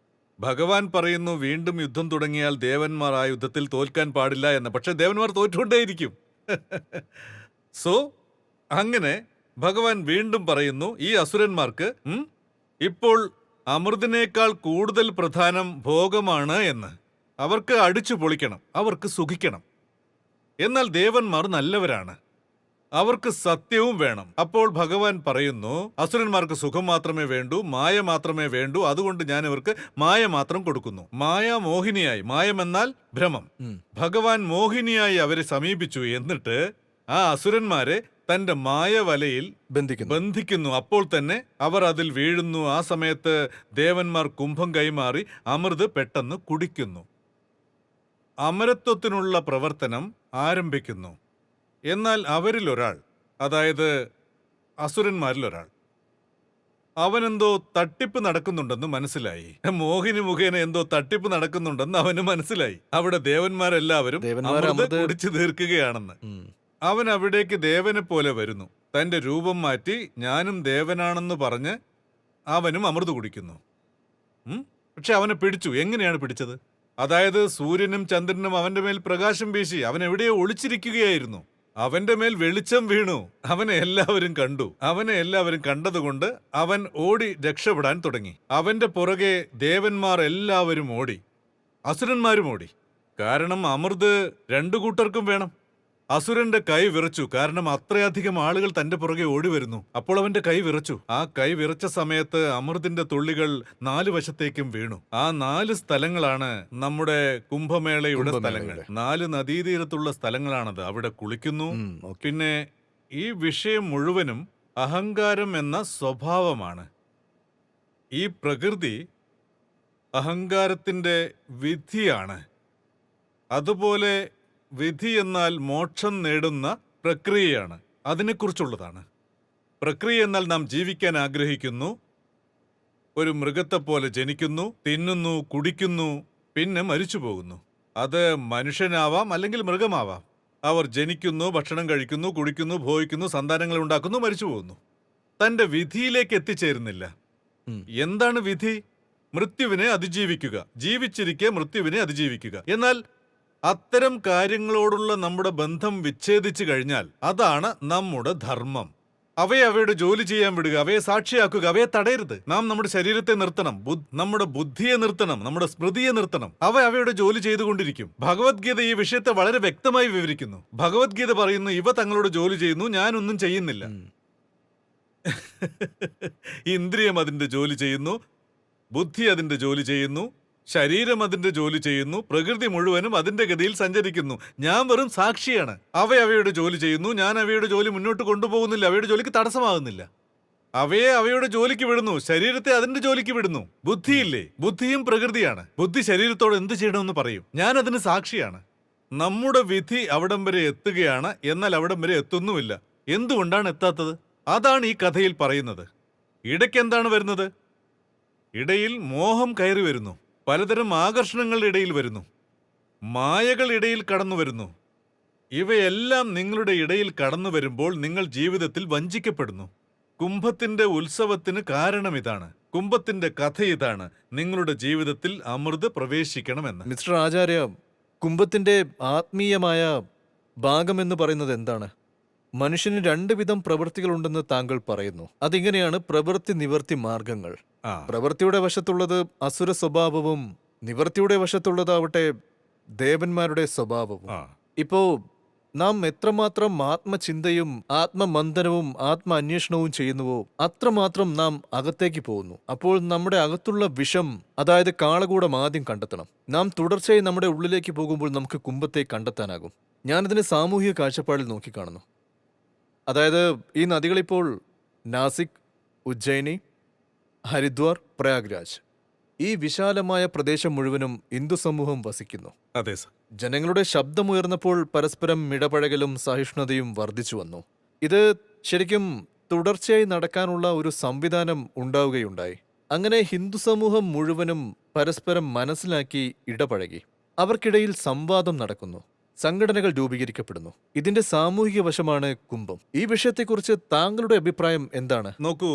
ഭഗവാൻ പറയുന്നു വീണ്ടും യുദ്ധം തുടങ്ങിയാൽ ദേവന്മാർ ആ യുദ്ധത്തിൽ തോൽക്കാൻ പാടില്ല എന്ന്. പക്ഷെ ദേവന്മാർ തോറ്റുകൊണ്ടേയിരിക്കും. സോ അങ്ങനെ ഭഗവാൻ വീണ്ടും പറയുന്നു ഈ അസുരന്മാർക്ക് ഇപ്പോൾ അമൃതിനേക്കാൾ കൂടുതൽ പ്രധാനം ഭോഗമാണ് എന്ന്. അവർക്ക് അടിച്ചു പൊളിക്കണം, അവർക്ക് സുഖിക്കണം. എന്നാൽ ദേവന്മാർ നല്ലവരാണ്, അവർക്ക് സത്യവും വേണം. അപ്പോൾ ഭഗവാൻ പറയുന്നു അസുരന്മാർക്ക് സുഖം മാത്രമേ വേണ്ടൂ, മായ മാത്രമേ വേണ്ടൂ. അതുകൊണ്ട് ഞാൻ ഇവർക്ക് മായ മാത്രം കൊടുക്കുന്നു. മായ മോഹിനിയായി, മായമെന്നാൽ ഭ്രമം. ഭഗവാൻ മോഹിനിയായി അവരെ സമീപിച്ചു. എന്നിട്ട് ആ അസുരന്മാരെ തന്റെ മായവലയിൽ ബന്ധിക്കുന്നു. അപ്പോൾ തന്നെ അവർ അതിൽ വീഴുന്നു. ആ സമയത്ത് ദേവന്മാർ കുംഭം കൈമാറി അമൃത് പെട്ടെന്ന് കുടിക്കുന്നു. അമരത്വത്തിനുള്ള പ്രവർത്തനം ആരംഭിക്കുന്നു. എന്നാൽ അവരിൽ ഒരാൾ, അതായത് അസുരന്മാരിൽ ഒരാൾ, അവനെന്തോ തട്ടിപ്പ് നടക്കുന്നുണ്ടെന്ന് മനസ്സിലായി. മോഹിനി മുഖേന എന്തോ തട്ടിപ്പ് നടക്കുന്നുണ്ടെന്ന് അവന് മനസ്സിലായി. അവിടെ ദേവന്മാരെല്ലാവരും അമൃത് കുടിച്ചു തീർക്കുകയാണെന്ന്. അവൻ അവിടേക്ക് ദേവനെ പോലെ വരുന്നു. തന്റെ രൂപം മാറ്റി ഞാനും ദേവനാണെന്ന് പറഞ്ഞ് അവനും അമൃത് കുടിക്കുന്നു. പക്ഷെ അവനെ പിടിച്ചു. എങ്ങനെയാണ് പിടിച്ചത്? അതായത് സൂര്യനും ചന്ദ്രനും അവന്റെ മേൽ പ്രകാശം വീശി. അവൻ എവിടെയോ ഒളിച്ചിരിക്കുകയായിരുന്നു. അവന്റെ മേൽ വെളിച്ചം വീണു. അവനെ എല്ലാവരും കണ്ടു. അവനെ എല്ലാവരും കണ്ടതുകൊണ്ട് അവൻ ഓടി രക്ഷപ്പെടാൻ തുടങ്ങി. അവന്റെ പുറകെ ദേവന്മാർ എല്ലാവരും ഓടി, അസുരന്മാരും ഓടി. കാരണം അമൃത് രണ്ടു കൂട്ടർക്കും വേണം. അസുരന്റെ കൈ വിറച്ചു. കാരണം അത്രയധികം ആളുകൾ തന്റെ പുറകെ ഓടി വരുന്നു. അപ്പോൾ അവന്റെ കൈ വിറച്ചു. ആ കൈ വിറച്ച സമയത്ത് അമൃതിന്റെ തുള്ളികൾ 4 വശത്തേക്കും വീണു. ആ 4 സ്ഥലങ്ങളാണ് നമ്മുടെ കുംഭമേളയുടെ സ്ഥലങ്ങൾ. 4 നദീതീരത്തുള്ള സ്ഥലങ്ങളാണത്. അവിടെ കുളിക്കുന്നു. പിന്നെ ഈ വിഷയം മുഴുവനും അഹങ്കാരം എന്ന സ്വഭാവമാണ്. ഈ പ്രകൃതി അഹങ്കാരത്തിന്റെ വിധിയാണ്. അതുപോലെ വിധി എന്നാൽ മോക്ഷം നേടുന്ന പ്രക്രിയയാണ്. അതിനെക്കുറിച്ചുള്ളതാണ്. പ്രക്രിയ എന്നാൽ നാം ജീവിക്കാൻ ആഗ്രഹിക്കുന്നു, ഒരു മൃഗത്തെപ്പോലെ ജനിക്കുന്നു, തിന്നുന്നു, കുടിക്കുന്നു, പിന്നെ മരിച്ചു പോകുന്നു. അത് മനുഷ്യനാവാം, അല്ലെങ്കിൽ മൃഗമാവാം. അവർ ജനിക്കുന്നു, ഭക്ഷണം കഴിക്കുന്നു, കുടിക്കുന്നു, ഭോഗിക്കുന്നു, സന്താനങ്ങൾ ഉണ്ടാക്കുന്നു, മരിച്ചു പോകുന്നു. തന്റെ വിധിയിലേക്ക് എത്തിച്ചേരുന്നില്ല. എന്താണ് വിധി? മൃത്യുവിനെ അതിജീവിക്കുക. ജീവിച്ചിരിക്കെ മൃത്യുവിനെ അതിജീവിക്കുക. എന്നാൽ അത്തരം കാര്യങ്ങളോടുള്ള നമ്മുടെ ബന്ധം വിച്ഛേദിച്ചു കഴിഞ്ഞാൽ അതാണ് നമ്മുടെ ധർമ്മം. അവയെ അവയുടെ ജോലി ചെയ്യാൻ വിടുക, അവയെ സാക്ഷിയാക്കുക, അവയെ തടയരുത്. നാം നമ്മുടെ ശരീരത്തെ നിർത്തണം, നമ്മുടെ ബുദ്ധിയെ നിർത്തണം, നമ്മുടെ സ്മൃതിയെ നിർത്തണം. അവയുടെ ജോലി ചെയ്തുകൊണ്ടിരിക്കും. ഭഗവത്ഗീത ഈ വിഷയത്തെ വളരെ വ്യക്തമായി വിവരിക്കുന്നു. ഭഗവത്ഗീത പറയുന്നു ഇവ തങ്ങളുടെ ജോലി ചെയ്യുന്നു, ഞാനൊന്നും ചെയ്യുന്നില്ല. ഇന്ദ്രിയം അതിന്റെ ജോലി ചെയ്യുന്നു, ബുദ്ധി അതിന്റെ ജോലി ചെയ്യുന്നു, ശരീരം അതിന്റെ ജോലി ചെയ്യുന്നു, പ്രകൃതി മുഴുവനും അതിന്റെ ഗതിയിൽ സഞ്ചരിക്കുന്നു. ഞാൻ വെറും സാക്ഷിയാണ്. അവയുടെ ജോലി ചെയ്യുന്നു, ഞാൻ അവയുടെ ജോലി മുന്നോട്ട് കൊണ്ടുപോകുന്നില്ല, അവയുടെ ജോലിക്ക് തടസ്സമാകുന്നില്ല. അവയുടെ ജോലിക്ക് വിടുന്നു, ശരീരത്തെ അതിന്റെ ജോലിക്ക് വിടുന്നു. ബുദ്ധിയില്ലേ? ബുദ്ധിയും പ്രകൃതിയാണ്. ബുദ്ധി ശരീരത്തോട് എന്ത് ചെയ്യണമെന്ന് പറയും. ഞാൻ അതിന് സാക്ഷിയാണ്. നമ്മുടെ വിധി അവിടം വരെ എത്തുകയാണ്, എന്നാൽ അവിടം വരെ എത്തുന്നുമില്ല. എന്തുകൊണ്ടാണ് എത്താത്തത്? അതാണ് ഈ കഥയിൽ പറയുന്നത്. ഇടയ്ക്ക് എന്താണ് വരുന്നത്? ഇടയിൽ മോഹം കയറി വരുന്നു. പലതരം ആകർഷണങ്ങളുടെ ഇടയിൽ വരുന്നു. മായകൾ ഇടയിൽ കടന്നു വരുന്നു. ഇവയെല്ലാം നിങ്ങളുടെ ഇടയിൽ കടന്നു വരുമ്പോൾ നിങ്ങൾ ജീവിതത്തിൽ വഞ്ചിക്കപ്പെടുന്നു. കുംഭത്തിന്റെ ഉത്സവത്തിന് കാരണം ഇതാണ്. കുംഭത്തിന്റെ കഥ ഇതാണ്: നിങ്ങളുടെ ജീവിതത്തിൽ അമൃത് പ്രവേശിക്കണമെന്ന്. മിസ്റ്റർ ആചാര്യ, കുംഭത്തിന്റെ ആത്മീയമായ ഭാഗമെന്ന് പറയുന്നത് എന്താണ്? മനുഷ്യന് രണ്ട് വിധം പ്രവൃത്തികളുണ്ടെന്ന് താങ്കൾ പറയുന്നു. അതിങ്ങനെയാണ്: പ്രവൃത്തി, നിവൃത്തി മാർഗങ്ങൾ. ആ പ്രവൃത്തിയുടെ വശത്തുള്ളത് അസുര സ്വഭാവവും നിവൃത്തിയുടെ വശത്തുള്ളതാവട്ടെ ദേവന്മാരുടെ സ്വഭാവവും. ആ ഇപ്പോ നാം എത്രമാത്രം ആത്മചിന്തയും ആത്മമന്ഥനവും ആത്മ അന്വേഷണവും ചെയ്യുന്നുവോ അത്രമാത്രം നാം അകത്തേക്ക് പോകുന്നു. അപ്പോൾ നമ്മുടെ അകത്തുള്ള വിഷം, അതായത് കാളകൂടം ആദ്യം കണ്ടെത്തണം. നാം തുടർച്ചയായി നമ്മുടെ ഉള്ളിലേക്ക് പോകുമ്പോൾ നമുക്ക് കുംഭത്തെ കണ്ടെത്താനാകും. ഞാനതിനെ സാമൂഹിക കാഴ്ചപ്പാടിൽ നോക്കിക്കാണുന്നു. അതായത് ഈ നദികളിപ്പോൾ നാസിക്, ഉജ്ജയിനി, ഹരിദ്വാർ, പ്രയാഗ്രാജ്, ഈ വിശാലമായ പ്രദേശം മുഴുവനും ഹിന്ദു സമൂഹം വസിക്കുന്നു. അതെ സർ. ജനങ്ങളുടെ ശബ്ദമുയർന്നപ്പോൾ പരസ്പരം ഇടപഴകലും സഹിഷ്ണുതയും വർദ്ധിച്ചു വന്നു. ഇത് ശരിക്കും തുടർച്ചയായി നടക്കാനുള്ള ഒരു സംവിധാനം ഉണ്ടാവുകയുണ്ടായി. അങ്ങനെ ഹിന്ദു സമൂഹം മുഴുവനും പരസ്പരം മനസ്സിലാക്കി ഇടപഴകി. അവർക്കിടയിൽ സംവാദം നടക്കുന്നു, സംഘടനകൾ രൂപീകരിക്കപ്പെടുന്നു. ഇതിന്റെ സാമൂഹിക വശമാണ് കുംഭം. ഈ വിഷയത്തെക്കുറിച്ച് താങ്കളുടെ അഭിപ്രായം എന്താണ്? നോക്കൂ,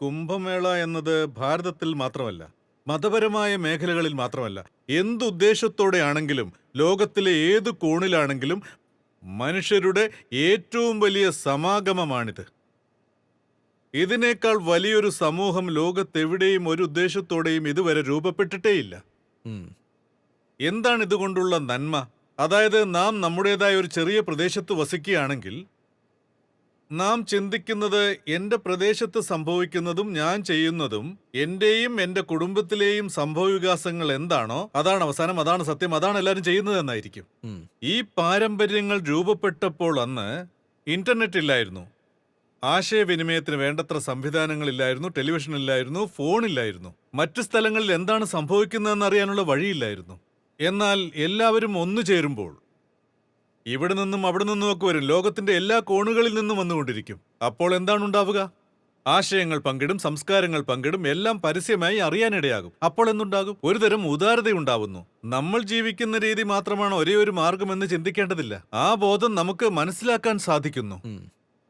കുംഭമേള എന്നത് ഭാരതത്തിൽ മാത്രമല്ല, മതപരമായ മേഖലകളിൽ മാത്രമല്ല, എന്തുദ്ദേശത്തോടെയാണെങ്കിലും ലോകത്തിലെ ഏത് കോണിലാണെങ്കിലും മനുഷ്യരുടെ ഏറ്റവും വലിയ സമാഗമമാണിത്. ഇതിനേക്കാൾ വലിയൊരു സമൂഹം ലോകത്തെവിടെയും ഒരു ഉദ്ദേശത്തോടെയും ഇതുവരെ രൂപപ്പെട്ടിട്ടേയില്ല. ഉം. എന്താണ് ഇതുകൊണ്ടുള്ള നന്മ? അതായത്, നാം നമ്മുടേതായ ഒരു ചെറിയ പ്രദേശത്ത് വസിക്കുകയാണെങ്കിൽ നാം ചിന്തിക്കുന്നത് എൻ്റെ പ്രദേശത്ത് സംഭവിക്കുന്നതും ഞാൻ ചെയ്യുന്നതും എൻ്റെയും എൻ്റെ കുടുംബത്തിലെയും സംഭവവികാസങ്ങൾ എന്താണോ അതാണ് അവസാനം, അതാണ് സത്യം, അതാണ് എല്ലാവരും ചെയ്യുന്നതെന്നായിരിക്കും. ഉം. ഈ പാരമ്പര്യങ്ങൾ രൂപപ്പെട്ടപ്പോൾ അന്ന് ഇന്റർനെറ്റ് ഇല്ലായിരുന്നു, ആശയവിനിമയത്തിന് വേണ്ടത്ര സംവിധാനങ്ങളില്ലായിരുന്നു, ടെലിവിഷൻ ഇല്ലായിരുന്നു, ഫോണില്ലായിരുന്നു, മറ്റു സ്ഥലങ്ങളിൽ എന്താണ് സംഭവിക്കുന്നതെന്ന് അറിയാനുള്ള വഴിയില്ലായിരുന്നു. എന്നാൽ എല്ലാവരും ഒന്നു ചേരുമ്പോൾ ഇവിടെ നിന്നും അവിടെ നിന്നും ഒക്കെ വരും, ലോകത്തിന്റെ എല്ലാ കോണുകളിൽ നിന്നും വന്നുകൊണ്ടിരിക്കും. അപ്പോൾ എന്താണ് ഉണ്ടാവുക? ആശയങ്ങൾ പങ്കിടും, സംസ്കാരങ്ങൾ പങ്കിടും, എല്ലാം പരസ്യമായി അറിയാനിടയാകും. അപ്പോൾ എന്തുണ്ടാകും? ഒരുതരം ഉദാരതയുണ്ടാവുന്നു. നമ്മൾ ജീവിക്കുന്ന രീതി മാത്രമാണ് ഒരേ ഒരു മാർഗമെന്ന് ചിന്തിക്കേണ്ടതില്ല. ആ ബോധം നമുക്ക് മനസ്സിലാക്കാൻ സാധിക്കുന്നു. ഉം.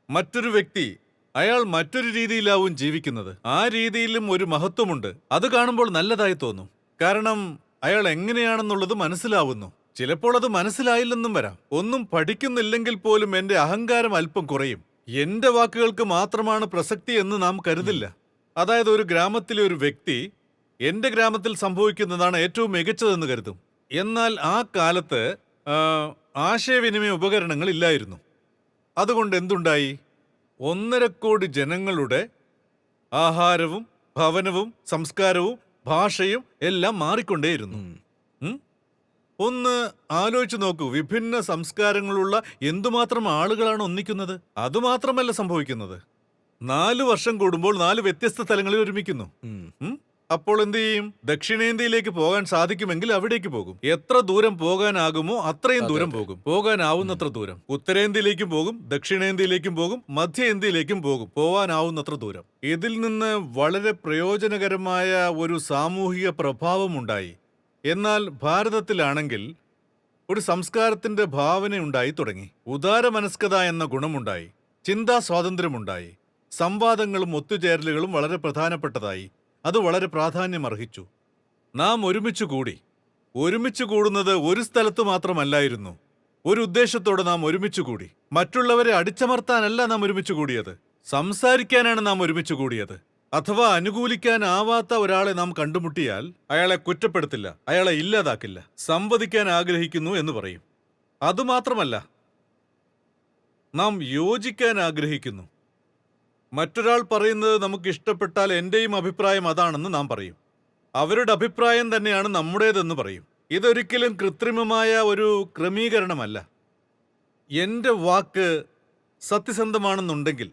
മറ്റൊരു വ്യക്തി, അയാൾ മറ്റൊരു രീതിയിലാവും ജീവിക്കുന്നത്. ആ രീതിയിലും ഒരു മഹത്വമുണ്ട്. അത് കാണുമ്പോൾ നല്ലതായി തോന്നും. കാരണം അയാൾ എങ്ങനെയാണെന്നുള്ളത് മനസ്സിലാവുന്നു. ചിലപ്പോൾ അത് മനസ്സിലായില്ലെന്നും വരാം. ഒന്നും പഠിക്കുന്നില്ലെങ്കിൽ പോലും എന്റെ അഹങ്കാരം അല്പം കുറയും. എന്റെ വാക്കുകൾക്ക് മാത്രമാണ് പ്രസക്തി എന്ന് നാം കരുതില്ല. അതായത്, ഒരു ഗ്രാമത്തിലെ ഒരു വ്യക്തി എന്റെ ഗ്രാമത്തിൽ സംഭവിക്കുന്നതാണ് ഏറ്റവും മികച്ചതെന്ന് കരുതും. എന്നാൽ ആ കാലത്ത് ആശയവിനിമയ ഉപകരണങ്ങൾ ഇല്ലായിരുന്നു. അതുകൊണ്ട് എന്തുണ്ടായി? 1.5 കോടി ജനങ്ങളുടെ ആഹാരവും ഭവനവും സംസ്കാരവും ഭാഷയും എല്ലാം മാറിക്കൊണ്ടേയിരുന്നു. ഉം. ഒന്ന് ആലോചിച്ചു നോക്കൂ, വിഭിന്ന സംസ്കാരങ്ങളുള്ള എന്തുമാത്രം ആളുകളാണ് ഒന്നിക്കുന്നത്. അതുമാത്രമല്ല സംഭവിക്കുന്നത്, 4 വർഷം കൂടുമ്പോൾ 4 വ്യത്യസ്ത സ്ഥലങ്ങളിൽ ഒരുമിക്കുന്നു. ഉം. അപ്പോൾ എന്ത് ചെയ്യും? ദക്ഷിണേന്ത്യയിലേക്ക് പോകാൻ സാധിക്കുമെങ്കിൽ അവിടേക്ക് പോകും. എത്ര ദൂരം പോകാനാകുമോ അത്രയും ദൂരം പോകും. പോകാനാവുന്നത്ര ദൂരം. ഉത്തരേന്ത്യയിലേക്കും പോകും, ദക്ഷിണേന്ത്യയിലേക്കും പോകും, മധ്യേന്ത്യയിലേക്കും പോകും. പോവാനാവുന്നത്ര ദൂരം. ഇതിൽ നിന്ന് വളരെ പ്രയോജനകരമായ ഒരു സാമൂഹിക പ്രഭാവമുണ്ടായി. എന്നാൽ ഭാരതത്തിലാണെങ്കിൽ ഒരു സംസ്കാരത്തിന്റെ ഭാവനയുണ്ടായി തുടങ്ങി. ഉദാരമനസ്കത എന്ന ഗുണമുണ്ടായി, ചിന്താ സ്വാതന്ത്ര്യമുണ്ടായി, സംവാദങ്ങളും ഒത്തുചേരലുകളും വളരെ പ്രധാനപ്പെട്ടതായി. അത് വളരെ പ്രാധാന്യം അർഹിച്ചു. നാം ഒരുമിച്ച് കൂടി. ഒരുമിച്ച് കൂടുന്നത് ഒരു സ്ഥലത്ത് മാത്രമല്ലായിരുന്നു. ഒരു ഉദ്ദേശത്തോടെ നാം ഒരുമിച്ച് കൂടി. മറ്റുള്ളവരെ അടിച്ചമർത്താനല്ല നാം ഒരുമിച്ച് കൂടിയത്, സംസാരിക്കാനാണ് നാം ഒരുമിച്ച് കൂടിയത്. അഥവാ അനുകൂലിക്കാനാവാത്ത ഒരാളെ നാം കണ്ടുമുട്ടിയാൽ അയാളെ കുറ്റപ്പെടുത്തില്ല, അയാളെ ഇല്ലാതാക്കില്ല. സംവദിക്കാൻ ആഗ്രഹിക്കുന്നു എന്ന് പറയും. അതുമാത്രമല്ല, നാം യോജിക്കാൻ ആഗ്രഹിക്കുന്നു. മറ്റൊരാൾ പറയുന്നത് നമുക്ക് ഇഷ്ടപ്പെട്ടാൽ എന്റെയും അഭിപ്രായം അതാണെന്ന് നാം പറയും. അവരുടെ അഭിപ്രായം തന്നെയാണ് നമ്മുടേതെന്ന് പറയും. ഇതൊരിക്കലും കൃത്രിമമായ ഒരു ക്രമീകരണമല്ല. എന്റെ വാക്ക് സത്യസന്ധമാണെന്നുണ്ടെങ്കിൽ,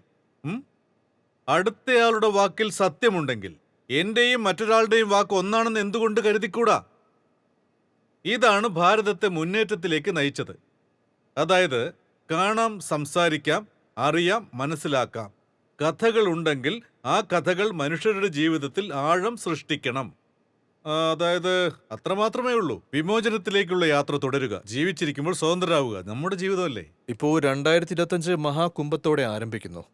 അടുത്തയാളുടെ വാക്കിൽ സത്യമുണ്ടെങ്കിൽ, എന്റെയും മറ്റൊരാളുടെയും വാക്ക് ഒന്നാണെന്ന് എന്തുകൊണ്ട് കരുതിക്കൂടാ? ഇതാണ് ഭാരതത്തെ മുന്നേറ്റത്തിലേക്ക് നയിച്ചത്. അതായത്, കാണാം, സംസാരിക്കാം, അറിയാം, മനസ്സിലാക്കാം. കഥകൾ ഉണ്ടെങ്കിൽ ആ കഥകൾ മനുഷ്യരുടെ ജീവിതത്തിൽ ആഴം സൃഷ്ടിക്കണം. അതായത് അത്രമാത്രമേ ഉള്ളൂ. വിമോചനത്തിലേക്കുള്ള യാത്ര തുടരുക, ജീവിച്ചിരിക്കുമ്പോൾ സ്വതന്ത്രരാവുക. നമ്മുടെ ജീവിതമല്ലേ. ഇപ്പോൾ 2025 മഹാകുംഭത്തോടെ ആരംഭിക്കുന്നു.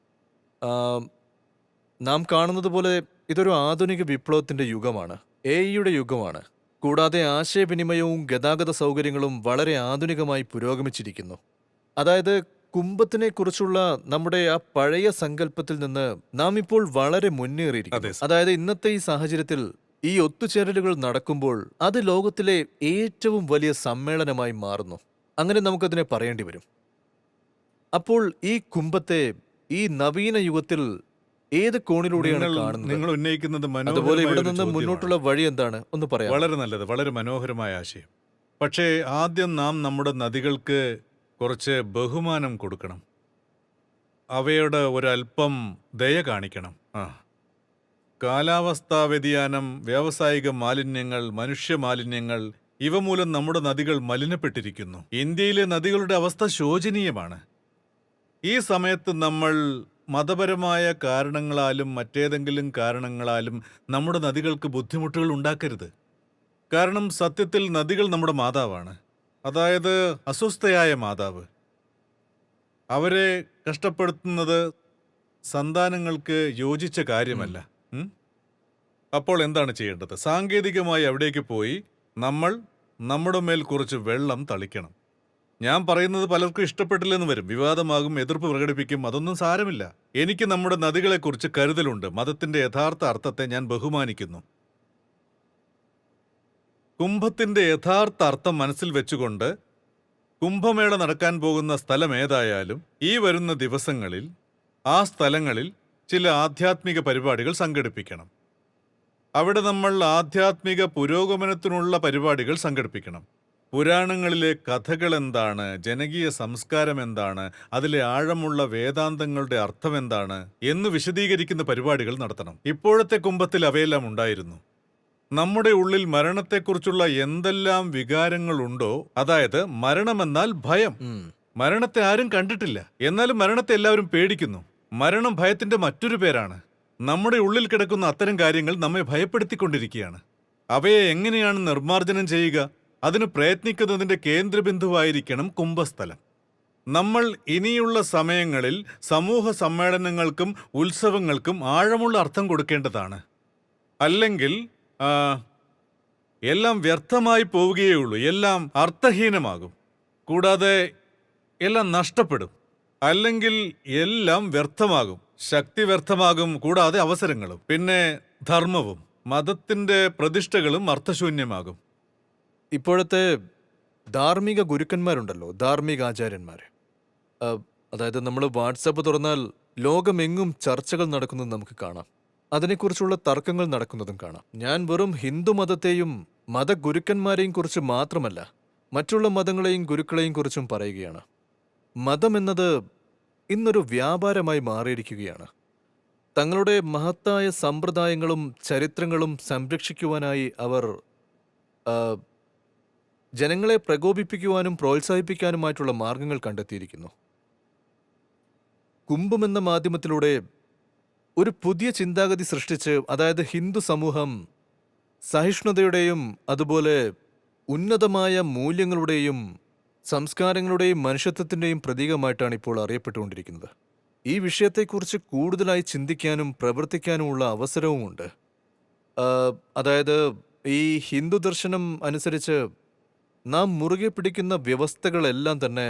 നാം കാണുന്നത് പോലെ ഇതൊരു ആധുനിക വിപ്ലവത്തിന്റെ യുഗമാണ്. AI-യുടെ യുഗമാണ്. കൂടാതെ ആശയവിനിമയവും ഗതാഗത സൗകര്യങ്ങളും വളരെ ആധുനികമായി പുരോഗമിച്ചിരിക്കുന്നു. അതായത് കുംഭത്തിനെക്കുറിച്ചുള്ള നമ്മുടെ ആ പഴയ സങ്കല്പത്തിൽ നിന്ന് നാം ഇപ്പോൾ വളരെ മുന്നേറിയിരിക്കുന്നു. അതെ, സർ. അതായത് ഇന്നത്തെ ഈ സാഹചര്യത്തിൽ ഈ ഒത്തുചേരലുകൾ നടക്കുമ്പോൾ അത് ലോകത്തിലെ ഏറ്റവും വലിയ സമ്മേളനമായി മാറുന്നു. അങ്ങനെ നമുക്കതിനെ പറയേണ്ടി വരും. അപ്പോൾ ഈ കുംഭത്തെ ഈ നവീന യുഗത്തിൽ ഏത് കോണിലൂടെയാണ് കാണുന്നത്? നിങ്ങൾ ഉന്നയിക്കുന്നത് അതുപോലെ മനോഹരമായ ഇവിടെ ഒരു നിന്ന് ചോദ്യമാണ്. മുന്നോട്ടുള്ള വഴി എന്താണ്? ഒന്ന് പറയാം. വളരെ നല്ലത്, വളരെ മനോഹരമായ ആശയം. പക്ഷേ ആദ്യം നാം നമ്മുടെ നദികൾക്ക് കുറച്ച് ബഹുമാനം കൊടുക്കണം. അവയോട് ഒരല്പം ദയ കാണിക്കണം. കാലാവസ്ഥാ വ്യതിയാനം, വ്യാവസായിക മാലിന്യങ്ങൾ, മനുഷ്യ മാലിന്യങ്ങൾ ഇവ മൂലം നമ്മുടെ നദികൾ മലിനപ്പെട്ടിരിക്കുന്നു. ഇന്ത്യയിലെ നദികളുടെ അവസ്ഥ ശോചനീയമാണ്. ഈ സമയത്ത് നമ്മൾ മതപരമായ കാരണങ്ങളാലും മറ്റേതെങ്കിലും കാരണങ്ങളാലും നമ്മുടെ നദികൾക്ക് ബുദ്ധിമുട്ടുകൾ ഉണ്ടാക്കരുത്. കാരണം സത്യത്തിൽ നദികൾ നമ്മുടെ മാതാവാണ്. അതായത് അസ്വസ്ഥയായ മാതാവ്. അവരെ കഷ്ടപ്പെടുത്തുന്നത് സന്താനങ്ങൾക്ക് യോജിച്ച കാര്യമല്ല. അപ്പോൾ എന്താണ് ചെയ്യേണ്ടത്? സാങ്കേതികമായി അവിടേക്ക് പോയി നമ്മൾ നമ്മുടെ മേൽ കുറച്ച് വെള്ളം തളിക്കണം. ഞാൻ പറയുന്നത് പലർക്കും ഇഷ്ടപ്പെട്ടില്ലെന്ന് വരും, വിവാദമാകും, എതിർപ്പ് പ്രകടിപ്പിക്കും. അതൊന്നും സാരമില്ല. എനിക്ക് നമ്മുടെ നദികളെക്കുറിച്ച് കരുതലുണ്ട്. മതത്തിന്റെ യഥാർത്ഥ അർത്ഥത്തെ ഞാൻ ബഹുമാനിക്കുന്നു. കുംഭത്തിന്റെ യഥാർത്ഥ അർത്ഥം മനസ്സിൽ വെച്ചുകൊണ്ട് കുംഭമേള നടക്കാൻ പോകുന്ന സ്ഥലം ഏതായാലും ഈ വരുന്ന ദിവസങ്ങളിൽ ആ സ്ഥലങ്ങളിൽ ചില ആധ്യാത്മിക പരിപാടികൾ സംഘടിപ്പിക്കണം. അവിടെ നമ്മൾ ആധ്യാത്മിക പുരോഗമനത്തിനുള്ള പരിപാടികൾ സംഘടിപ്പിക്കണം. പുരാണങ്ങളിലെ കഥകൾ എന്താണ്, ജനകീയ സംസ്കാരം എന്താണ്, അതിലെ ആഴമുള്ള വേദാന്തങ്ങളുടെ അർത്ഥം എന്താണ് എന്ന് വിശദീകരിക്കുന്ന പരിപാടികൾ നടത്തണം. ഇപ്പോഴത്തെ കുംഭത്തിൽ അവയെല്ലാം ഉണ്ടായിരുന്നു. നമ്മുടെ ഉള്ളിൽ മരണത്തെക്കുറിച്ചുള്ള എന്തെല്ലാം വികാരങ്ങളുണ്ടോ, അതായത് മരണമെന്നാൽ ഭയം. മരണത്തെ ആരും കണ്ടിട്ടില്ല, എന്നാലും മരണത്തെ എല്ലാവരും പേടിക്കുന്നു. മരണം ഭയത്തിന്റെ മറ്റൊരു പേരാണ്. നമ്മുടെ ഉള്ളിൽ കിടക്കുന്ന അത്തരം കാര്യങ്ങൾ നമ്മെ ഭയപ്പെടുത്തിക്കൊണ്ടിരിക്കുകയാണ്. അവയെ എങ്ങനെയാണ് നിർമ്മാർജ്ജനം ചെയ്യുക? അതിന് പ്രയത്നിക്കുന്നതിന്റെ കേന്ദ്രബിന്ദുവായിരിക്കണം കുംഭസ്ഥലം. നമ്മൾ ഇനിയുള്ള സമയങ്ങളിൽ സമൂഹ സമ്മേളനങ്ങൾക്കും ഉത്സവങ്ങൾക്കും ആഴമുള്ള അർത്ഥം കൊടുക്കേണ്ടതാണ്. അല്ലെങ്കിൽ എല്ലാം വ്യർത്ഥമായി പോവുകയുള്ളൂ, എല്ലാം അർത്ഥഹീനമാകും, കൂടാതെ എല്ലാം നഷ്ടപ്പെടും. അല്ലെങ്കിൽ എല്ലാം വ്യർത്ഥമാകും, ശക്തി വ്യർത്ഥമാകും, കൂടാതെ അവസരങ്ങളും, പിന്നെ ധർമ്മവും മതത്തിന്റെ പ്രതിഷ്ഠകളും അർത്ഥശൂന്യമാകും. ഇപ്പോഴത്തെ ധാർമ്മിക ഗുരുക്കന്മാരുണ്ടല്ലോ, ധാർമ്മിക ആചാര്യന്മാർ, അതായത് നമ്മൾ വാട്സാപ്പ് തുറന്നാൽ ലോകമെങ്ങും ചർച്ചകൾ നടക്കുന്നത് നമുക്ക് കാണാം. അതിനെക്കുറിച്ചുള്ള തർക്കങ്ങൾ നടക്കുന്നതും കാണാം. ഞാൻ വെറും ഹിന്ദു മതത്തെയും മതഗുരുക്കന്മാരെയും കുറിച്ച് മാത്രമല്ല, മറ്റുള്ള മതങ്ങളെയും ഗുരുക്കളെയും കുറിച്ചും പറയുകയാണ്. മതം എന്നത് ഇന്നൊരു വ്യാപാരമായി മാറിയിരിക്കുകയാണ്. തങ്ങളുടെ മഹത്തായ സമ്പ്രദായങ്ങളും ചരിത്രങ്ങളും സംരക്ഷിക്കുവാനായി അവർ ജനങ്ങളെ പ്രകോപിപ്പിക്കുവാനും പ്രോത്സാഹിപ്പിക്കാനുമായിട്ടുള്ള മാർഗങ്ങൾ കണ്ടെത്തിയിരിക്കുന്നു. കുംഭം എന്ന മാധ്യമത്തിലൂടെ ഒരു പുതിയ ചിന്താഗതി സൃഷ്ടിച്ച്, അതായത് ഹിന്ദു സമൂഹം സഹിഷ്ണുതയുടെയും അതുപോലെ ഉന്നതമായ മൂല്യങ്ങളുടെയും സംസ്കാരങ്ങളുടെയും മനുഷ്യത്വത്തിൻ്റെയും പ്രതീകമായിട്ടാണ് ഇപ്പോൾ അറിയപ്പെട്ടുകൊണ്ടിരിക്കുന്നത്. ഈ വിഷയത്തെക്കുറിച്ച് കൂടുതലായി ചിന്തിക്കാനും പ്രവർത്തിക്കാനുമുള്ള അവസരവുമുണ്ട്. അതായത് ഈ ഹിന്ദു ദർശനം അനുസരിച്ച് നാം മുറുകെ പിടിക്കുന്ന വ്യവസ്ഥകളെല്ലാം തന്നെ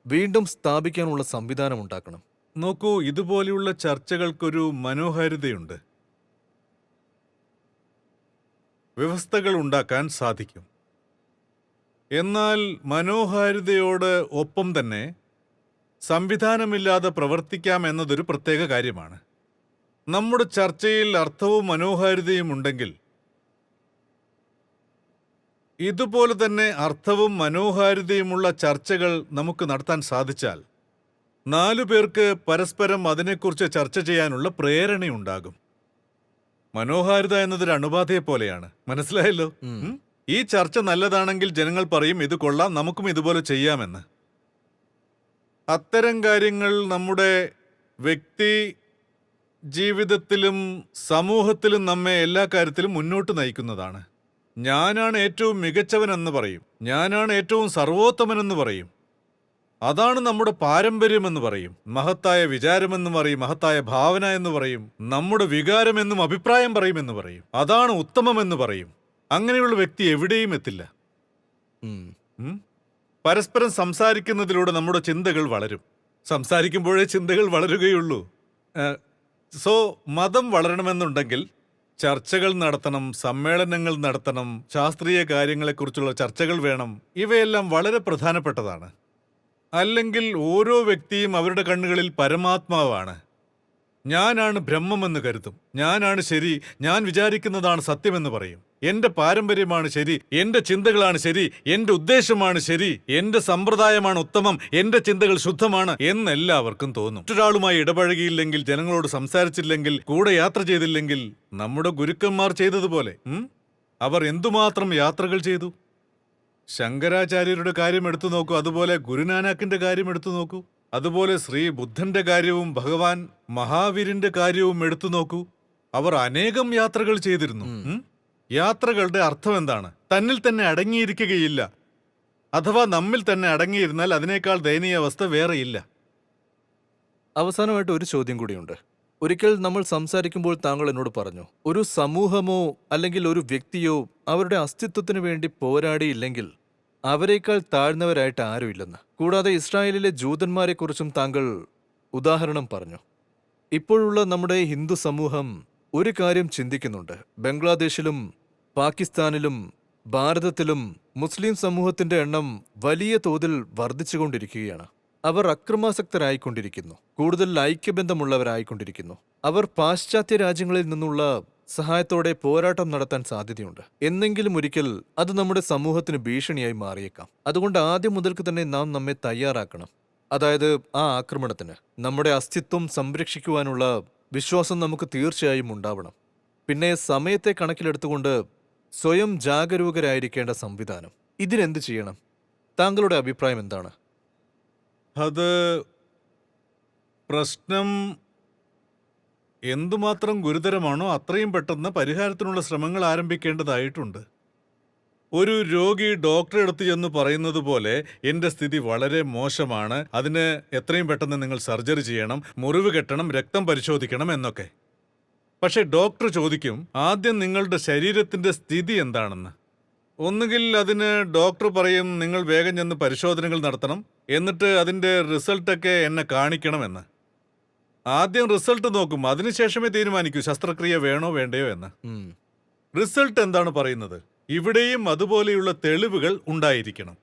വീണ്ടും സ്ഥാപിക്കാനുള്ള സംവിധാനം ഉണ്ടാക്കണം. നോക്കൂ, ഇതുപോലെയുള്ള ചർച്ചകൾക്കൊരു മനോഹാരിതയുണ്ട്. വ്യവസ്ഥകൾ ഉണ്ടാക്കാൻ സാധിക്കും. എന്നാൽ മനോഹാരിതയോട് ഒപ്പം തന്നെ സംവിധാനമില്ലാതെ പ്രവർത്തിക്കാം എന്നതൊരു പ്രത്യേക കാര്യമാണ്. നമ്മുടെ ചർച്ചയിൽ അർത്ഥവും മനോഹാരിതയും ഉണ്ടെങ്കിൽ, ഇതുപോലെ തന്നെ അർത്ഥവും മനോഹാരിതയുമുള്ള ചർച്ചകൾ നമുക്ക് നടത്താൻ സാധിച്ചാൽ 4 പേർക്ക് പരസ്പരം അതിനെക്കുറിച്ച് ചർച്ച ചെയ്യാനുള്ള പ്രേരണയുണ്ടാകും. മനോഹാരിത എന്നതൊരു അണുബാധയെ പോലെയാണ്. മനസ്സിലായല്ലോ? ഈ ചർച്ച നല്ലതാണെങ്കിൽ ജനങ്ങൾ പറയും, ഇത് കൊള്ളാം, നമുക്കും ഇതുപോലെ ചെയ്യാമെന്ന്. അത്തരം കാര്യങ്ങൾ നമ്മുടെ വ്യക്തി ജീവിതത്തിലും സമൂഹത്തിലും നമ്മെ എല്ലാ കാര്യത്തിലും മുന്നോട്ട് നയിക്കുന്നതാണ്. ഞാനാണ് ഏറ്റവും മികച്ചവനെന്ന് പറയും, ഞാനാണ് ഏറ്റവും സർവോത്തമനെന്ന് പറയും. അതാണ് നമ്മുടെ പാരമ്പര്യമെന്ന് പറയും, മഹത്തായ വിചാരമെന്ന് പറയും, മഹത്തായ ഭാവന എന്ന് പറയും, നമ്മുടെ വികാരമെന്നും അഭിപ്രായം പറയുമെന്ന് പറയും. അതാണ് ഉത്തമമെന്ന് പറയും. അങ്ങനെയുള്ള വ്യക്തി എവിടെയും എത്തില്ല. ഉം? പരസ്പരം സംസാരിക്കുന്നതിലൂടെ നമ്മുടെ ചിന്തകൾ വളരും. സംസാരിക്കുമ്പോഴേ ചിന്തകൾ വളരുകയുള്ളൂ. സോ മതം വളരണമെന്നുണ്ടെങ്കിൽ ചർച്ചകൾ നടത്തണം, സമ്മേളനങ്ങൾ നടത്തണം, ശാസ്ത്രീയ കാര്യങ്ങളെക്കുറിച്ചുള്ള ചർച്ചകൾ വേണം. ഇവയെല്ലാം വളരെ പ്രധാനപ്പെട്ടതാണ്. അല്ലെങ്കിൽ ഓരോ വ്യക്തിയും അവരുടെ കണ്ണുകളിൽ പരമാത്മാവാണ്. ഞാനാണ് ബ്രഹ്മമെന്ന് കരുതും, ഞാനാണ് ശരി, ഞാൻ വിചാരിക്കുന്നതാണ് സത്യമെന്ന് പറയും, എന്റെ പാരമ്പര്യമാണ് ശരി, എന്റെ ചിന്തകളാണ് ശരി, എന്റെ ഉദ്ദേശമാണ് ശരി, എന്റെ സമ്പ്രദായമാണ് ഉത്തമം, എന്റെ ചിന്തകൾ ശുദ്ധമാണ് എന്നെല്ലാവർക്കും തോന്നും. മറ്റൊരാളുമായി ഇടപഴകിയില്ലെങ്കിൽ, ജനങ്ങളോട് സംസാരിച്ചില്ലെങ്കിൽ, കൂടെ യാത്ര ചെയ്തില്ലെങ്കിൽ, നമ്മുടെ ഗുരുക്കന്മാർ ചെയ്തതുപോലെ അവർ എന്തുമാത്രം യാത്രകൾ ചെയ്തു. ശങ്കരാചാര്യരുടെ കാര്യം എടുത്തു നോക്കൂ, അതുപോലെ ഗുരുനാനാക്കിന്റെ കാര്യം എടുത്തു നോക്കൂ, അതുപോലെ ശ്രീ ബുദ്ധന്റെ കാര്യവും ഭഗവാൻ മഹാവീരിന്റെ കാര്യവും എടുത്തു നോക്കൂ. അവർ അനേകം യാത്രകൾ ചെയ്തിരുന്നു. യാത്രകളുടെ അർത്ഥം എന്താണ്? തന്നിൽ തന്നെ അടങ്ങിയിരിക്കുകയില്ല. അഥവാ നമ്മിൽ തന്നെ അടങ്ങിയിരുന്നാൽ അതിനേക്കാൾ ദയനീയ അവസ്ഥ വേറെയില്ല. അവസാനമായിട്ട് ഒരു ചോദ്യം കൂടിയുണ്ട്. ഒരിക്കൽ നമ്മൾ സംസാരിക്കുമ്പോൾ താങ്കൾ എന്നോട് പറഞ്ഞു, ഒരു സമൂഹമോ അല്ലെങ്കിൽ ഒരു വ്യക്തിയോ അവരുടെ അസ്തിത്വത്തിന് വേണ്ടി പോരാടിയില്ലെങ്കിൽ അവരെക്കാൾ താഴ്ന്നവരായിട്ട് ആരുമില്ലെന്ന്. കൂടാതെ ഇസ്രായേലിലെ ജൂതന്മാരെക്കുറിച്ചും താങ്കൾ ഉദാഹരണം പറഞ്ഞു. ഇപ്പോഴുള്ള നമ്മുടെ ഹിന്ദു സമൂഹം ഒരു കാര്യം ചിന്തിക്കുന്നുണ്ട്. ബംഗ്ലാദേശിലും പാകിസ്ഥാനിലും ഭാരതത്തിലും മുസ്ലിം സമൂഹത്തിന്റെ എണ്ണം വലിയ തോതിൽ വർദ്ധിച്ചുകൊണ്ടിരിക്കുകയാണ്. അവർ അക്രമാസക്തരായിക്കൊണ്ടിരിക്കുന്നു, കൂടുതൽ ഐക്യബന്ധമുള്ളവരായിക്കൊണ്ടിരിക്കുന്നു. അവർ പാശ്ചാത്യ രാജ്യങ്ങളിൽ നിന്നുള്ള സഹായത്തോടെ പോരാട്ടം നടത്താൻ സാധ്യതയുണ്ട്. എന്നെങ്കിലും ഒരിക്കൽ അത് നമ്മുടെ സമൂഹത്തിന് ഭീഷണിയായി മാറിയേക്കാം. അതുകൊണ്ട് ആദ്യം മുതൽക്ക് തന്നെ നാം നമ്മെ തയ്യാറാക്കണം. അതായത് ആ ആക്രമണത്തിന് നമ്മുടെ അസ്തിത്വം സംരക്ഷിക്കുവാനുള്ള വിശ്വാസം നമുക്ക് തീർച്ചയായും ഉണ്ടാവണം. പിന്നെ സമയത്തെ കണക്കിലെടുത്തുകൊണ്ട് സ്വയം ജാഗരൂകരായിരിക്കേണ്ട സംവിധാനം. ഇതിനെന്ത് ചെയ്യണം? താങ്കളുടെ അഭിപ്രായം എന്താണ്? അത് പ്രശ്നം എന്തുമാത്രം ഗുരുതരമാണോ അത്രയും പെട്ടെന്ന് പരിഹാരത്തിനുള്ള ശ്രമങ്ങൾ ആരംഭിക്കേണ്ടതായിട്ടുണ്ട്. ഒരു രോഗി ഡോക്ടറെ അടുത്ത് ചെന്ന് പറയുന്നത് പോലെ, എൻ്റെ സ്ഥിതി വളരെ മോശമാണ്, അതിന് എത്രയും പെട്ടെന്ന് നിങ്ങൾ സർജറി ചെയ്യണം, മുറിവ് കെട്ടണം, രക്തം പരിശോധിക്കണം എന്നൊക്കെ. പക്ഷേ ഡോക്ടർ ചോദിക്കും, ആദ്യം നിങ്ങളുടെ ശരീരത്തിൻ്റെ സ്ഥിതി എന്താണെന്ന്. ഒന്നുകിൽ അതിന് ഡോക്ടർ പറയും, നിങ്ങൾ വേഗം ചെന്ന് പരിശോധനകൾ നടത്തണം, എന്നിട്ട് അതിൻ്റെ റിസൾട്ടൊക്കെ എന്നെ കാണിക്കണമെന്ന്. ആദ്യം റിസൾട്ട് നോക്കും, അതിനുശേഷമേ തീരുമാനിക്കൂ ശസ്ത്രക്രിയ വേണോ വേണ്ടയോ എന്ന്. റിസൾട്ട് എന്താണ് പറയുന്നത്? ഇവിടെയും അതുപോലെയുള്ള തെളിവുകൾ ഉണ്ടായിരിക്കണം.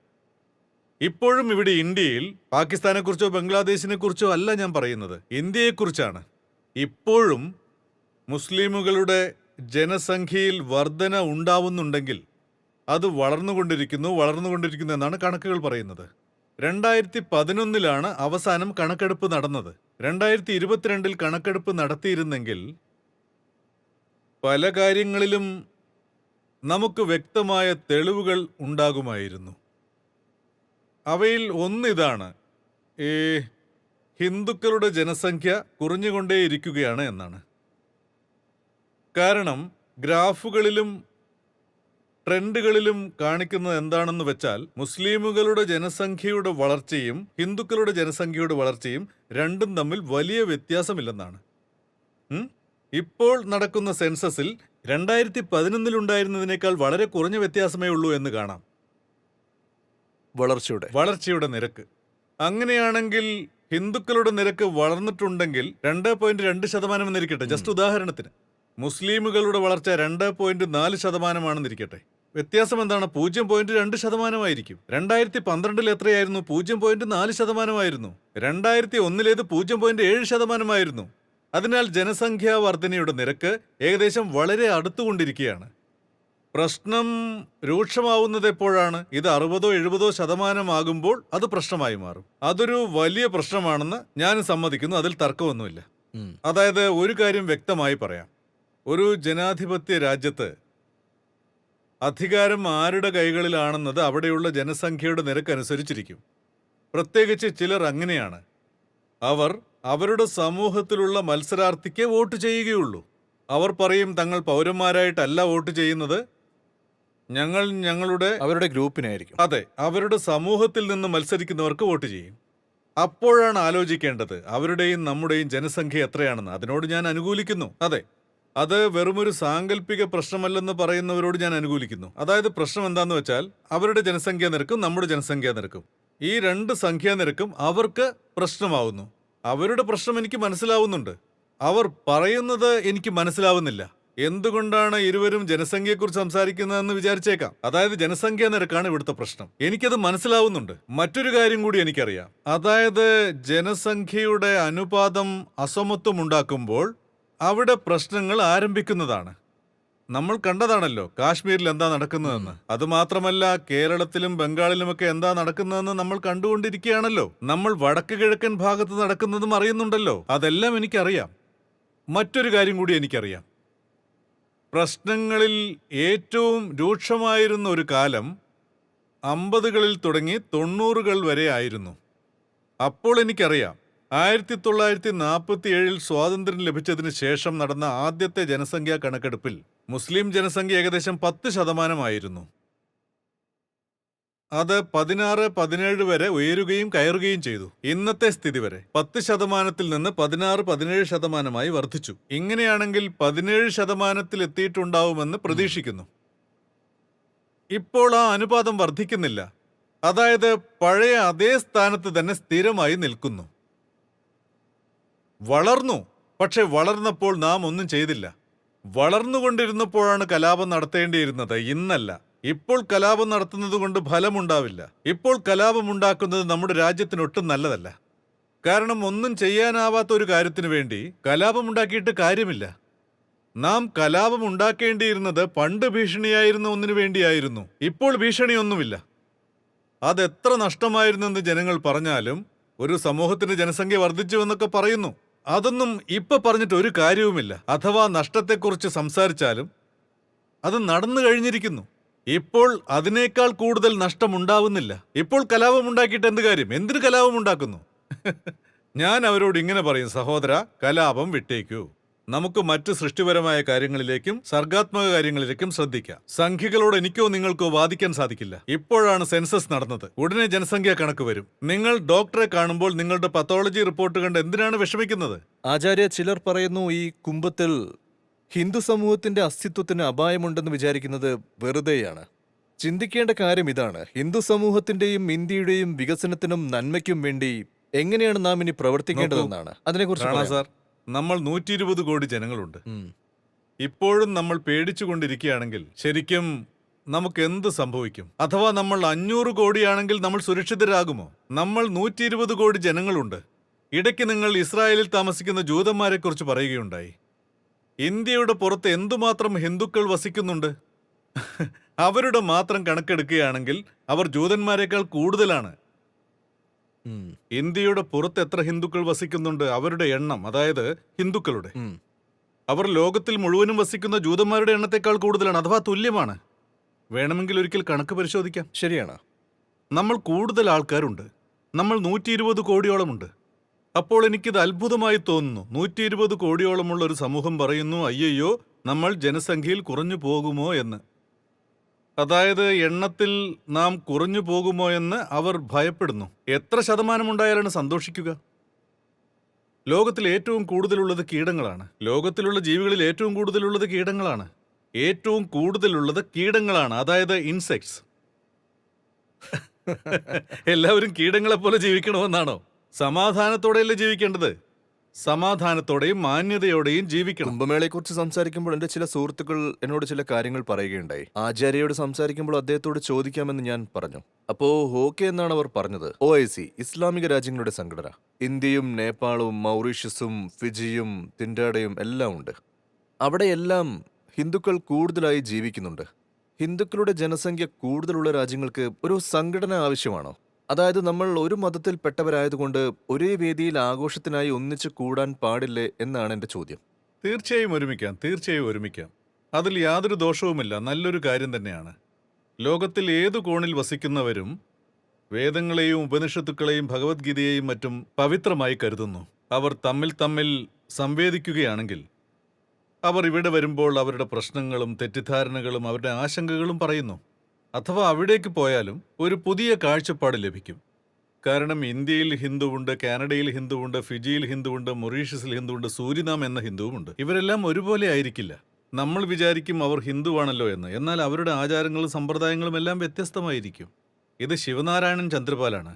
ഇപ്പോഴും ഇവിടെ ഇന്ത്യയിൽ പാകിസ്ഥാനെക്കുറിച്ചോ ബംഗ്ലാദേശിനെ കുറിച്ചോ അല്ല ഞാൻ പറയുന്നത്, ഇന്ത്യയെക്കുറിച്ചാണ്. ഇപ്പോഴും മുസ്ലിമുകളുടെ ജനസംഖ്യയിൽ വർധന ഉണ്ടാവുന്നുണ്ടെങ്കിൽ അത് വളർന്നുകൊണ്ടിരിക്കുന്നു എന്നാണ് കണക്കുകൾ പറയുന്നത്. 2011 അവസാനം കണക്കെടുപ്പ് നടന്നത്. 2022 കണക്കെടുപ്പ് നടത്തിയിരുന്നെങ്കിൽ പല കാര്യങ്ങളിലും നമുക്ക് വ്യക്തമായ തെളിവുകൾ ഉണ്ടാകുമായിരുന്നു. അവയിൽ ഒന്നിതാണ്, ഹിന്ദുക്കളുടെ ജനസംഖ്യ കുറഞ്ഞുകൊണ്ടേയിരിക്കുകയാണ് എന്നാണ്. കാരണം ഗ്രാഫുകളിലും ട്രെൻഡുകളിലും കാണിക്കുന്നത് എന്താണെന്ന് വെച്ചാൽ, മുസ്ലിമുകളുടെ ജനസംഖ്യയുടെ വളർച്ചയും ഹിന്ദുക്കളുടെ ജനസംഖ്യയുടെ വളർച്ചയും രണ്ടും തമ്മിൽ വലിയ വ്യത്യാസമില്ലെന്നാണ്. ഇപ്പോൾ നടക്കുന്ന സെൻസസിൽ 2011 ഉണ്ടായിരുന്നതിനേക്കാൾ വളരെ കുറഞ്ഞ വ്യത്യാസമേ ഉള്ളൂ എന്ന് കാണാം, വളർച്ചയുടെ നിരക്ക്. അങ്ങനെയാണെങ്കിൽ ഹിന്ദുക്കളുടെ നിരക്ക് വളർന്നിട്ടുണ്ടെങ്കിൽ 2.2% എന്നിരിക്കട്ടെ, ജസ്റ്റ് ഉദാഹരണത്തിന്. മുസ്ലിമുകളുടെ വളർച്ച 2.4% വ്യത്യാസം എന്താണ്? 0.2% 2012 എത്രയായിരുന്നു? 0.4%. 2001 0.7%. അതിനാൽ ജനസംഖ്യാ വർധനയുടെ നിരക്ക് ഏകദേശം വളരെ അടുത്തുകൊണ്ടിരിക്കുകയാണ്. പ്രശ്നം രൂക്ഷമാവുന്നത് എപ്പോഴാണ്? ഇത് 60-70% ആകുമ്പോൾ അത് പ്രശ്നമായി മാറും. അതൊരു വലിയ പ്രശ്നമാണെന്ന് ഞാൻ സമ്മതിക്കുന്നു, അതിൽ തർക്കമൊന്നുമില്ല. അതായത് ഒരു കാര്യം വ്യക്തമായി പറയാം, ഒരു ജനാധിപത്യ രാജ്യത്ത് അധികാരം ആരുടെ കൈകളിലാണെന്നത് അവിടെയുള്ള ജനസംഖ്യയുടെ നിരക്കനുസരിച്ചിരിക്കും. പ്രത്യേകിച്ച് ചിലർ അങ്ങനെയാണ്. അവർ അവരുടെ സമൂഹത്തിലുള്ള മത്സരാർത്ഥിക്ക് വോട്ട് ചെയ്യുകയുള്ളൂ. അവർ പറയും, തങ്ങൾ പൗരന്മാരായിട്ടല്ല വോട്ട് ചെയ്യുന്നത്, ഞങ്ങൾ അവരുടെ ഗ്രൂപ്പിനായിരിക്കും. അതെ, അവരുടെ സമൂഹത്തിൽ നിന്ന് മത്സരിക്കുന്നവർക്ക് വോട്ട് ചെയ്യും. അപ്പോഴാണ് ആലോചിക്കേണ്ടത് അവരുടെയും നമ്മുടെയും ജനസംഖ്യ എത്രയാണെന്ന്. അതിനോട് ഞാൻ അനുകൂലിക്കുന്നു. അതെ, അത് വെറുമൊരു സാങ്കല്പിക പ്രശ്നമല്ലെന്ന് പറയുന്നവരോട് ഞാൻ അനുകൂലിക്കുന്നു. അതായത് പ്രശ്നം എന്താന്ന് വെച്ചാൽ അവരുടെ ജനസംഖ്യാ നിരക്കും നമ്മുടെ ജനസംഖ്യാ നിരക്കും, ഈ രണ്ട് സംഖ്യാ നിരക്കും അവർക്ക് പ്രശ്നമാവുന്നു. അവരുടെ പ്രശ്നം എനിക്ക് മനസ്സിലാവുന്നുണ്ട്, അവർ പറയുന്നത് എനിക്ക് മനസ്സിലാവുന്നില്ല. എന്തുകൊണ്ടാണ് ഇരുവരും ജനസംഖ്യയെക്കുറിച്ച് സംസാരിക്കുന്നതെന്ന് വിചാരിച്ചേക്കാം. അതായത് ജനസംഖ്യാ നിരക്കാണ് ഇവിടുത്തെ പ്രശ്നം. എനിക്കത് മനസ്സിലാവുന്നുണ്ട്. മറ്റൊരു കാര്യം കൂടി എനിക്കറിയാം. അതായത് ജനസംഖ്യയുടെ അനുപാതം അസമത്വം ഉണ്ടാക്കുമ്പോൾ അവിടെ പ്രശ്നങ്ങൾ ആരംഭിക്കുന്നതാണ്. നമ്മൾ കണ്ടതാണല്ലോ കാശ്മീരിൽ എന്താ നടക്കുന്നതെന്ന്. അതുമാത്രമല്ല, കേരളത്തിലും ബംഗാളിലുമൊക്കെ എന്താ നടക്കുന്നതെന്ന് നമ്മൾ കണ്ടുകൊണ്ടിരിക്കുകയാണല്ലോ. നമ്മൾ വടക്ക് കിഴക്കൻ ഭാഗത്ത് നടക്കുന്നതും അറിയുന്നുണ്ടല്ലോ. അതെല്ലാം എനിക്കറിയാം. മറ്റൊരു കാര്യം കൂടി എനിക്കറിയാം. പ്രശ്നങ്ങളിൽ ഏറ്റവും രൂക്ഷമായിരുന്ന ഒരു കാലം 50കളിൽ തുടങ്ങി 90കൾ വരെ ആയിരുന്നു. അപ്പോൾ എനിക്കറിയാം 1947 സ്വാതന്ത്ര്യം ലഭിച്ചതിന് ശേഷം നടന്ന ആദ്യത്തെ ജനസംഖ്യാ കണക്കെടുപ്പിൽ മുസ്ലിം ജനസംഖ്യ ഏകദേശം 10% അത് 16-17 വരെ ഉയരുകയും കയറുകയും ചെയ്തു. ഇന്നത്തെ സ്ഥിതി വരെ 10% നിന്ന് 16-17% വർദ്ധിച്ചു. ഇങ്ങനെയാണെങ്കിൽ 17% എത്തിയിട്ടുണ്ടാവുമെന്ന് പ്രതീക്ഷിക്കുന്നു. ഇപ്പോൾ ആ അനുപാതം വർദ്ധിക്കുന്നില്ല. അതായത് പഴയ അതേ സ്ഥാനത്ത് തന്നെ സ്ഥിരമായി നിൽക്കുന്നു. വളർന്നു, പക്ഷെ വളർന്നപ്പോൾ നാം ഒന്നും ചെയ്തില്ല. വളർന്നുകൊണ്ടിരുന്നപ്പോഴാണ് കലാപം നടത്തേണ്ടിയിരുന്നത്, ഇന്നല്ല. ഇപ്പോൾ കലാപം നടത്തുന്നത് കൊണ്ട് ഫലമുണ്ടാവില്ല. ഇപ്പോൾ കലാപമുണ്ടാക്കുന്നത് നമ്മുടെ രാജ്യത്തിനൊട്ടും നല്ലതല്ല. കാരണം ഒന്നും ചെയ്യാനാവാത്ത ഒരു കാര്യത്തിനു വേണ്ടി കലാപമുണ്ടാക്കിയിട്ട് കാര്യമില്ല. നാം കലാപമുണ്ടാക്കേണ്ടിയിരുന്നത് പണ്ട് ഭീഷണിയായിരുന്ന ഒന്നിനു വേണ്ടിയായിരുന്നു. ഇപ്പോൾ ഭീഷണിയൊന്നുമില്ല. അതെത്ര നഷ്ടമായിരുന്നെന്ന് ജനങ്ങൾ പറഞ്ഞാലും ഒരു സമൂഹത്തിന്റെ ജനസംഖ്യ വർദ്ധിച്ചുവെന്നൊക്കെ പറയുന്നു. അതൊന്നും ഇപ്പൊ പറഞ്ഞിട്ട് ഒരു കാര്യവുമില്ല. അഥവാ നഷ്ടത്തെക്കുറിച്ച് സംസാരിച്ചാലും അത് നടന്നു കഴിഞ്ഞിരിക്കുന്നു. ഇപ്പോൾ അതിനേക്കാൾ കൂടുതൽ നഷ്ടമുണ്ടാവുന്നില്ല. ഇപ്പോൾ കലാപമുണ്ടാക്കിയിട്ട് എന്ത് കാര്യം? എന്തിനു കലാപമുണ്ടാക്കുന്നു? ഞാൻ അവരോട് ഇങ്ങനെ പറയും, സഹോദര, കലാപം വിട്ടേക്കൂ. നമുക്ക് മറ്റ് സൃഷ്ടിപരമായ കാര്യങ്ങളിലേക്കും സർഗാത്മക കാര്യങ്ങളിലേക്കും ശ്രദ്ധിക്കാം. സംഖ്യകളോട് എനിക്കോ നിങ്ങൾക്കോ വാദിക്കാൻ സാധിക്കില്ല. ഇപ്പോഴാണ് സെൻസസ് നടന്നത്. ഉടനെ ജനസംഖ്യാ കണക്ക് വരും. നിങ്ങൾ ഡോക്ടറെ കാണുമ്പോൾ നിങ്ങളുടെ പത്തോളജി റിപ്പോർട്ട് കണ്ട് എന്തിനാണ് വിഷമിക്കുന്നത്? ആചാര്യ, ചിലർ പറയുന്നു ഈ കുംഭത്തിൽ ഹിന്ദു സമൂഹത്തിന്റെ അസ്തിത്വത്തിന് അപായമുണ്ടെന്ന് വിചാരിക്കുന്നത് വെറുതെയാണ്. ചിന്തിക്കേണ്ട കാര്യം ഇതാണ്: ഹിന്ദു സമൂഹത്തിന്റെയും ഇന്ത്യയുടെയും വികസനത്തിനും നന്മയ്ക്കും വേണ്ടി എങ്ങനെയാണ് നാം ഇനി പ്രവർത്തിക്കേണ്ടതെന്നാണ്. അതിനെക്കുറിച്ച് സാർ, നമ്മൾ 120 കോടി ജനങ്ങളുണ്ട്. ഇപ്പോഴും നമ്മൾ പേടിച്ചുകൊണ്ടിരിക്കുകയാണെങ്കിൽ ശരിക്കും നമുക്ക് എന്ത് സംഭവിക്കും? അഥവാ നമ്മൾ 500 കോടിയാണെങ്കിൽ നമ്മൾ സുരക്ഷിതരാകുമോ? നമ്മൾ 120 കോടി ജനങ്ങളുണ്ട്. ഇടയ്ക്ക് നിങ്ങൾ ഇസ്രായേലിൽ താമസിക്കുന്ന ജൂതന്മാരെക്കുറിച്ച് പറയുകയുണ്ടായി. ഇന്ത്യയുടെ പുറത്ത് എന്തുമാത്രം ഹിന്ദുക്കൾ വസിക്കുന്നുണ്ട്? അവരുടെ മാത്രം കണക്കെടുക്കുകയാണെങ്കിൽ അവർ ജൂതന്മാരെക്കാൾ കൂടുതലാണ്. ഇന്ത്യയുടെ പുറത്ത് എത്ര ഹിന്ദുക്കൾ വസിക്കുന്നുണ്ട്? അവരുടെ എണ്ണം, അതായത് ഹിന്ദുക്കളുടെ, അവർ ലോകത്തിൽ മുഴുവനും വസിക്കുന്ന ജൂതന്മാരുടെ എണ്ണത്തെക്കാൾ കൂടുതലാണ്, അഥവാ തുല്യമാണ്. വേണമെങ്കിൽ ഒരിക്കൽ കണക്ക് പരിശോധിക്കാം. ശരിയാണ്. നമ്മൾ കൂടുതൽ ആൾക്കാരുണ്ട്. നമ്മൾ 120 കോടിയോളമുണ്ട്. അപ്പോൾ എനിക്കിത് അത്ഭുതമായി തോന്നുന്നു. 120 കോടിയോളമുള്ള ഒരു സമൂഹം പറയുന്നു, അയ്യോ, നമ്മൾ ജനസംഖ്യയിൽ കുറഞ്ഞു പോകുമോ എന്ന്. അതായത് എണ്ണത്തിൽ നാം കുറഞ്ഞു പോകുമോ എന്ന് അവർ ഭയപ്പെടുന്നു. എത്ര ശതമാനമുണ്ടായാലാണ് സന്തോഷിക്കുക? ലോകത്തിൽ ഏറ്റവും കൂടുതലുള്ളത് കീടങ്ങളാണ്. ലോകത്തിലുള്ള ജീവികളിൽ ഏറ്റവും കൂടുതലുള്ളത് കീടങ്ങളാണ്. ഏറ്റവും കൂടുതലുള്ളത് കീടങ്ങളാണ്, അതായത് ഇൻസെക്ട്സ്. എല്ലാവരും കീടങ്ങളെ പോലെ ജീവിക്കണമെന്നാണോ? സമാധാനത്തോടെയല്ലേ ജീവിക്കേണ്ടത്? സമാധാനത്തോടെയും മാന്യതയോടെയും ജീവിക്കണം. കുംഭമേളയെക്കുറിച്ച് സംസാരിക്കുമ്പോൾ എന്റെ ചില സുഹൃത്തുക്കൾ എന്നോട് ചില കാര്യങ്ങൾ പറയുകയുണ്ടായി. ആചാര്യയോട് സംസാരിക്കുമ്പോൾ അദ്ദേഹത്തോട് ചോദിക്കാമെന്ന് ഞാൻ പറഞ്ഞു. അപ്പോ ഓക്കെ എന്നാണ് അവർ പറഞ്ഞത്. OIC, ഇസ്ലാമിക രാജ്യങ്ങളുടെ സംഘടന. ഇന്ത്യയും നേപ്പാളും മൗറീഷ്യസും ഫിജിയും തിൻഡാഡയും എല്ലാം ഉണ്ട്. അവിടെയെല്ലാം ഹിന്ദുക്കൾ കൂടുതലായി ജീവിക്കുന്നുണ്ട്. ഹിന്ദുക്കളുടെ ജനസംഖ്യ കൂടുതലുള്ള രാജ്യങ്ങൾക്ക് ഒരു സംഘടന ആവശ്യമാണോ? അതായത് നമ്മൾ ഒരു മതത്തിൽ പെട്ടവരായതുകൊണ്ട് ഒരേ വേദിയിൽ ആഘോഷത്തിനായി ഒന്നിച്ചു കൂടാൻ പാടില്ലേ എന്നാണ് എൻ്റെ ചോദ്യം. തീർച്ചയായും ഒരുമിക്കാം. അതിൽ യാതൊരു ദോഷവുമില്ല. നല്ലൊരു കാര്യം തന്നെയാണ്. ലോകത്തിൽ ഏതു കോണിൽ വസിക്കുന്നവരും വേദങ്ങളെയും ഉപനിഷത്തുക്കളെയും ഭഗവത്ഗീതയെയും മറ്റും പവിത്രമായി കരുതുന്നു. അവർ തമ്മിൽ സംവേദിക്കുകയാണെങ്കിൽ അവർ ഇവിടെ വരുമ്പോൾ അവരുടെ പ്രശ്നങ്ങളും തെറ്റിദ്ധാരണകളും അവരുടെ ആശങ്കകളും പറയുന്നു. അഥവാ അവിടേക്ക് പോയാലും ഒരു പുതിയ കാഴ്ചപ്പാട് ലഭിക്കും. കാരണം ഇന്ത്യയിൽ ഹിന്ദുവുണ്ട്, കാനഡയിൽ ഹിന്ദുവുണ്ട്, ഫിജിയിൽ ഹിന്ദുവുണ്ട്, മൊറീഷ്യസിൽ ഹിന്ദുവുണ്ട്, സൂരിനാം എന്ന ഹിന്ദുവുമുണ്ട്. ഇവരെല്ലാം ഒരുപോലെ ആയിരിക്കില്ല. നമ്മൾ വിചാരിക്കും അവർ ഹിന്ദുവാണല്ലോ എന്ന്. എന്നാൽ അവരുടെ ആചാരങ്ങളും സമ്പ്രദായങ്ങളും എല്ലാം വ്യത്യസ്തമായിരിക്കും. ഇത് ശിവനാരായണൻ ചന്ദ്രപാലാണ്.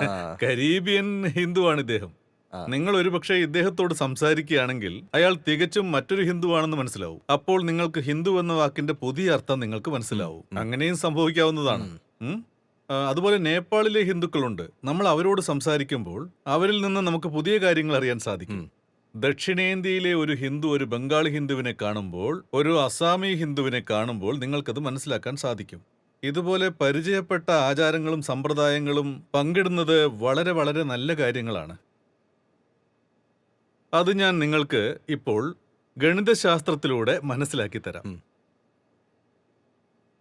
ആ, കരീബിയൻ ഹിന്ദുവാണ് ഇദ്ദേഹം. ആ. നിങ്ങൾ ഒരുപക്ഷെ ഇദ്ദേഹത്തോട് സംസാരിക്കുകയാണെങ്കിൽ അയാൾ തികച്ചും മറ്റൊരു ഹിന്ദുവാണെന്ന് മനസ്സിലാവും. അപ്പോൾ നിങ്ങൾക്ക് ഹിന്ദു എന്ന വാക്കിന്റെ പുതിയ അർത്ഥം നിങ്ങൾക്ക് മനസ്സിലാവും. അങ്ങനെയും സംഭവിക്കാവുന്നതാണ്. ഉം? അതുപോലെ നേപ്പാളിലെ ഹിന്ദുക്കളുണ്ട്. നമ്മൾ അവരോട് സംസാരിക്കുമ്പോൾ അവരിൽ നിന്ന് നമുക്ക് പുതിയ കാര്യങ്ങൾ അറിയാൻ സാധിക്കും. ദക്ഷിണേന്ത്യയിലെ ഒരു ഹിന്ദു ഒരു ബംഗാളി ഹിന്ദുവിനെ കാണുമ്പോൾ, ഒരു അസാമി ഹിന്ദുവിനെ കാണുമ്പോൾ നിങ്ങൾക്കത് മനസ്സിലാക്കാൻ സാധിക്കും. ഇതുപോലെ പരിചയപ്പെട്ട ആചാരങ്ങളും സമ്പ്രദായങ്ങളും പങ്കിടുന്നത് വളരെ വളരെ നല്ല കാര്യങ്ങളാണ്. അത് ഞാൻ നിങ്ങൾക്ക് ഇപ്പോൾ ഗണിതശാസ്ത്രത്തിലൂടെ മനസ്സിലാക്കി തരാം.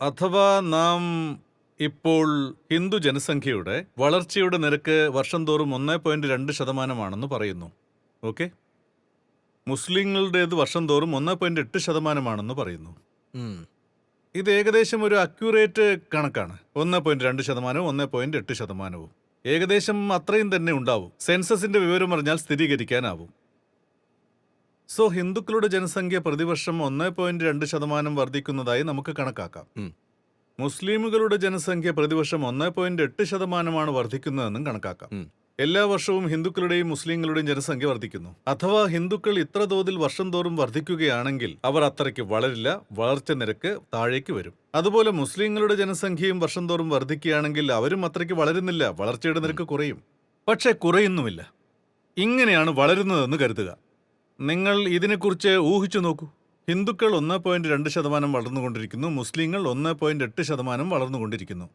അഥവാ നാം ഇപ്പോൾ ഹിന്ദു ജനസംഖ്യയുടെ വളർച്ചയുടെ നിരക്ക് വർഷം തോറും 1.2% പറയുന്നു. ഓക്കെ, മുസ്ലിങ്ങളുടേത് വർഷം തോറും 1.8% പറയുന്നു. ഇത് ഏകദേശം ഒരു അക്യൂറേറ്റ് കണക്കാണ്. 1.2%, 1.8%. ഏകദേശം അത്രയും തന്നെ ഉണ്ടാവും. സെൻസസിന്റെ വിവരം അറിഞ്ഞാൽ സ്ഥിരീകരിക്കാനാവും. സോ ഹിന്ദുക്കളുടെ ജനസംഖ്യ പ്രതിവർഷം 1.2% വർദ്ധിക്കുന്നതായി നമുക്ക് കണക്കാക്കാം. മുസ്ലിമുകളുടെ ജനസംഖ്യ പ്രതിവർഷം 1.8% വർദ്ധിക്കുന്നതെന്നും കണക്കാക്കാം. എല്ലാ വർഷവും ഹിന്ദുക്കളുടെയും മുസ്ലിങ്ങളുടെയും ജനസംഖ്യ വർദ്ധിക്കുന്നു. അഥവാ ഹിന്ദുക്കൾ ഇത്ര തോതിൽ വർഷം തോറും വർദ്ധിക്കുകയാണെങ്കിൽ അവർ അത്രയ്ക്ക് വളരില്ല, വളർച്ച നിരക്ക് താഴേക്ക് വരും. അതുപോലെ മുസ്ലിങ്ങളുടെ ജനസംഖ്യയും വർഷം തോറും വർദ്ധിക്കുകയാണെങ്കിൽ അവരും അത്രയ്ക്ക് വളരുന്നില്ല, വളർച്ചയുടെ നിരക്ക് കുറയും. പക്ഷേ കുറയുന്നുമില്ല. ഇങ്ങനെയാണ് വളരുന്നതെന്ന് കരുതുക. നിങ്ങൾ ഇതിനെക്കുറിച്ച് ഊഹിച്ചു നോക്കൂ. ഹിന്ദുക്കൾ 1.2% വളർന്നുകൊണ്ടിരിക്കുന്നു, മുസ്ലിങ്ങൾ 1.8% വളർന്നുകൊണ്ടിരിക്കുന്നു.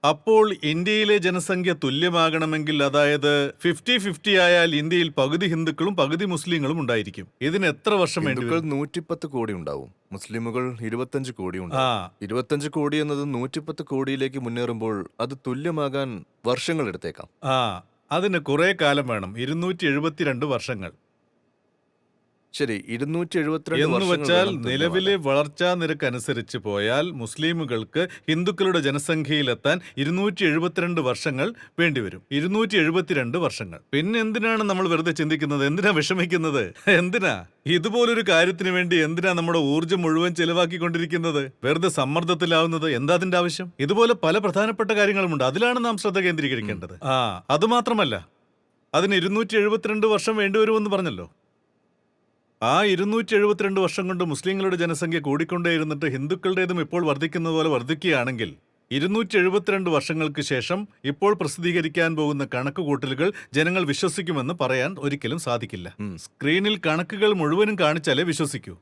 അപ്പോൾ ഇന്ത്യയിലെ ജനസംഖ്യ തുല്യമാകണമെങ്കിൽ, അതായത് 50-50 ആയാൽ ഇന്ത്യയിൽ പകുതി ഹിന്ദുക്കളും പകുതി മുസ്ലിങ്ങളും ഉണ്ടായിരിക്കും. ഇതിന് എത്ര വർഷം വേണ്ടി വരും? 110 കോടി ഉണ്ടാവും, മുസ്ലിമുകൾ 25 കോടി ഉണ്ടാവും. 25 കോടി എന്നത് 110 കോടിയിലേക്ക് മുന്നേറുമ്പോൾ അത് തുല്യമാകാൻ വർഷങ്ങൾ എടുത്തേക്കാം. അതിന് കുറെ കാലം വേണം, 272 വർഷങ്ങൾ. ശരി, 272 എന്ന് വെച്ചാൽ നിലവിലെ വളർച്ചാ നിരക്ക് അനുസരിച്ച് പോയാൽ മുസ്ലിമുകൾക്ക് ഹിന്ദുക്കളുടെ ജനസംഖ്യയിലെത്താൻ 272 വർഷങ്ങൾ വേണ്ടിവരും. 272 വർഷങ്ങൾ. പിന്നെ എന്തിനാണ് നമ്മൾ വെറുതെ ചിന്തിക്കുന്നത്? എന്തിനാ വിഷമിക്കുന്നത്? എന്തിനാ ഇതുപോലൊരു കാര്യത്തിന് വേണ്ടി എന്തിനാ നമ്മുടെ ഊർജ്ജം മുഴുവൻ ചെലവാക്കിക്കൊണ്ടിരിക്കുന്നത്? വെറുതെ സമ്മർദ്ദത്തിലാവുന്നത്? എന്താ അതിന്റെ ആവശ്യം? ഇതുപോലെ പല പ്രധാനപ്പെട്ട കാര്യങ്ങളുമുണ്ട്, അതിലാണ് നാം ശ്രദ്ധ കേന്ദ്രീകരിക്കേണ്ടത്. അതുമാത്രമല്ല, അതിന് 272 വർഷം വേണ്ടിവരുമെന്ന് പറഞ്ഞല്ലോ. ആ 272 വർഷം കൊണ്ട് മുസ്ലിങ്ങളുടെ ജനസംഖ്യ കൂടിക്കൊണ്ടേയിരുന്നിട്ട് ഹിന്ദുക്കളുടേതും ഇപ്പോൾ വർദ്ധിക്കുന്നത് പോലെ വർദ്ധിക്കുകയാണെങ്കിൽ 272 വർഷങ്ങൾക്ക് ശേഷം ഇപ്പോൾ പ്രസിദ്ധീകരിക്കാൻ പോകുന്ന കണക്കുകൂട്ടലുകൾ ജനങ്ങൾ വിശ്വസിക്കുമെന്ന് പറയാൻ ഒരിക്കലും സാധിക്കില്ല. സ്ക്രീനിൽ കണക്കുകൾ മുഴുവനും കാണിച്ചാലേ വിശ്വസിക്കൂ.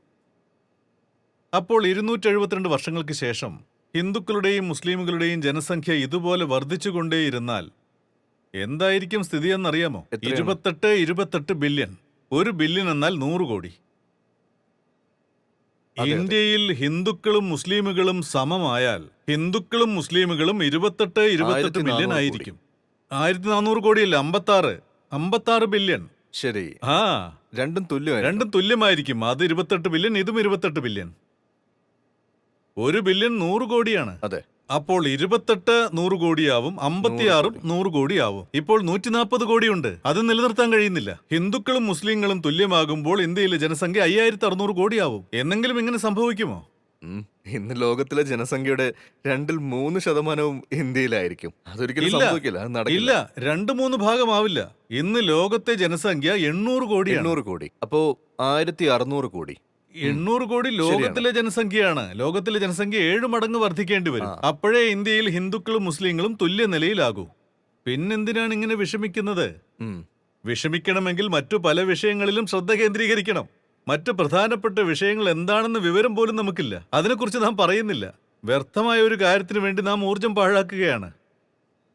അപ്പോൾ 272 വർഷങ്ങൾക്ക് ശേഷം ഹിന്ദുക്കളുടെയും മുസ്ലിമുകളുടെയും ജനസംഖ്യ ഇതുപോലെ വർദ്ധിച്ചുകൊണ്ടേയിരുന്നാൽ എന്തായിരിക്കും സ്ഥിതിയെന്നറിയാമോ? 28 ബില്യൺ. 1 ബില്യൺ എന്നാൽ 100 കോടി. ഇന്ത്യയിൽ ഹിന്ദുക്കളും മുസ്ലിമുകളും സമമായാൽ ഹിന്ദുക്കളും മുസ്ലിമുകളും 28 ബില്യൺ ആയിരിക്കും. 1400 കോടിയല്ല, 56 ബില്യൺ. ശരി, രണ്ടും തുല്യമായിരിക്കും. അത് 28 ബില്യൺ, ഇതും 28 ബില്യൺ. 1 ബില്യൺ 100 കോടിയാണ്. അതെ. അപ്പോൾ 28 100 കോടിയാവും, 56 100 കോടിയാവും. ഇപ്പോൾ 140 കോടിയുണ്ട്. അത് നിലനിർത്താൻ കഴിയുന്നില്ല. ഹിന്ദുക്കളും മുസ്ലിങ്ങളും തുല്യമാകുമ്പോൾ ഇന്ത്യയിലെ ജനസംഖ്യ 5600 കോടിയാവും. എന്നെങ്കിലും ഇങ്ങനെ സംഭവിക്കുമോ? ഇന്ന് ലോകത്തിലെ ജനസംഖ്യയുടെ 3% ഇന്ത്യയിലായിരിക്കും. അതൊരിക്കലും സംഭവിക്കില്ല, അത് നടക്കില്ല. ഇല്ല, 2-3 ഭാഗമാവില്ല. ഇന്ന് ലോകത്തെ ജനസംഖ്യ 800 കോടിയാണ്. 800 കോടി. അപ്പോ 1600 കോടി. 800 കോടി ലോകത്തിലെ ജനസംഖ്യയാണ്. ലോകത്തിലെ ജനസംഖ്യ 7 മടങ്ങ് വർദ്ധിക്കേണ്ടി വരും. അപ്പോഴേ ഇന്ത്യയിൽ ഹിന്ദുക്കളും മുസ്ലിങ്ങളും തുല്യ നിലയിലാകൂ. പിന്നെന്തിനാണ് ഇങ്ങനെ വിഷമിക്കുന്നത്? വിഷമിക്കണമെങ്കിൽ മറ്റു പല വിഷയങ്ങളിലും ശ്രദ്ധ കേന്ദ്രീകരിക്കണം. മറ്റു പ്രധാനപ്പെട്ട വിഷയങ്ങൾ എന്താണെന്ന് വിവരം പോലും നമുക്കില്ല. അതിനെക്കുറിച്ച് നാം പറയുന്നില്ല. വ്യർത്ഥമായ ഒരു കാര്യത്തിന് വേണ്ടി നാം ഊർജം പാഴാക്കുകയാണ്.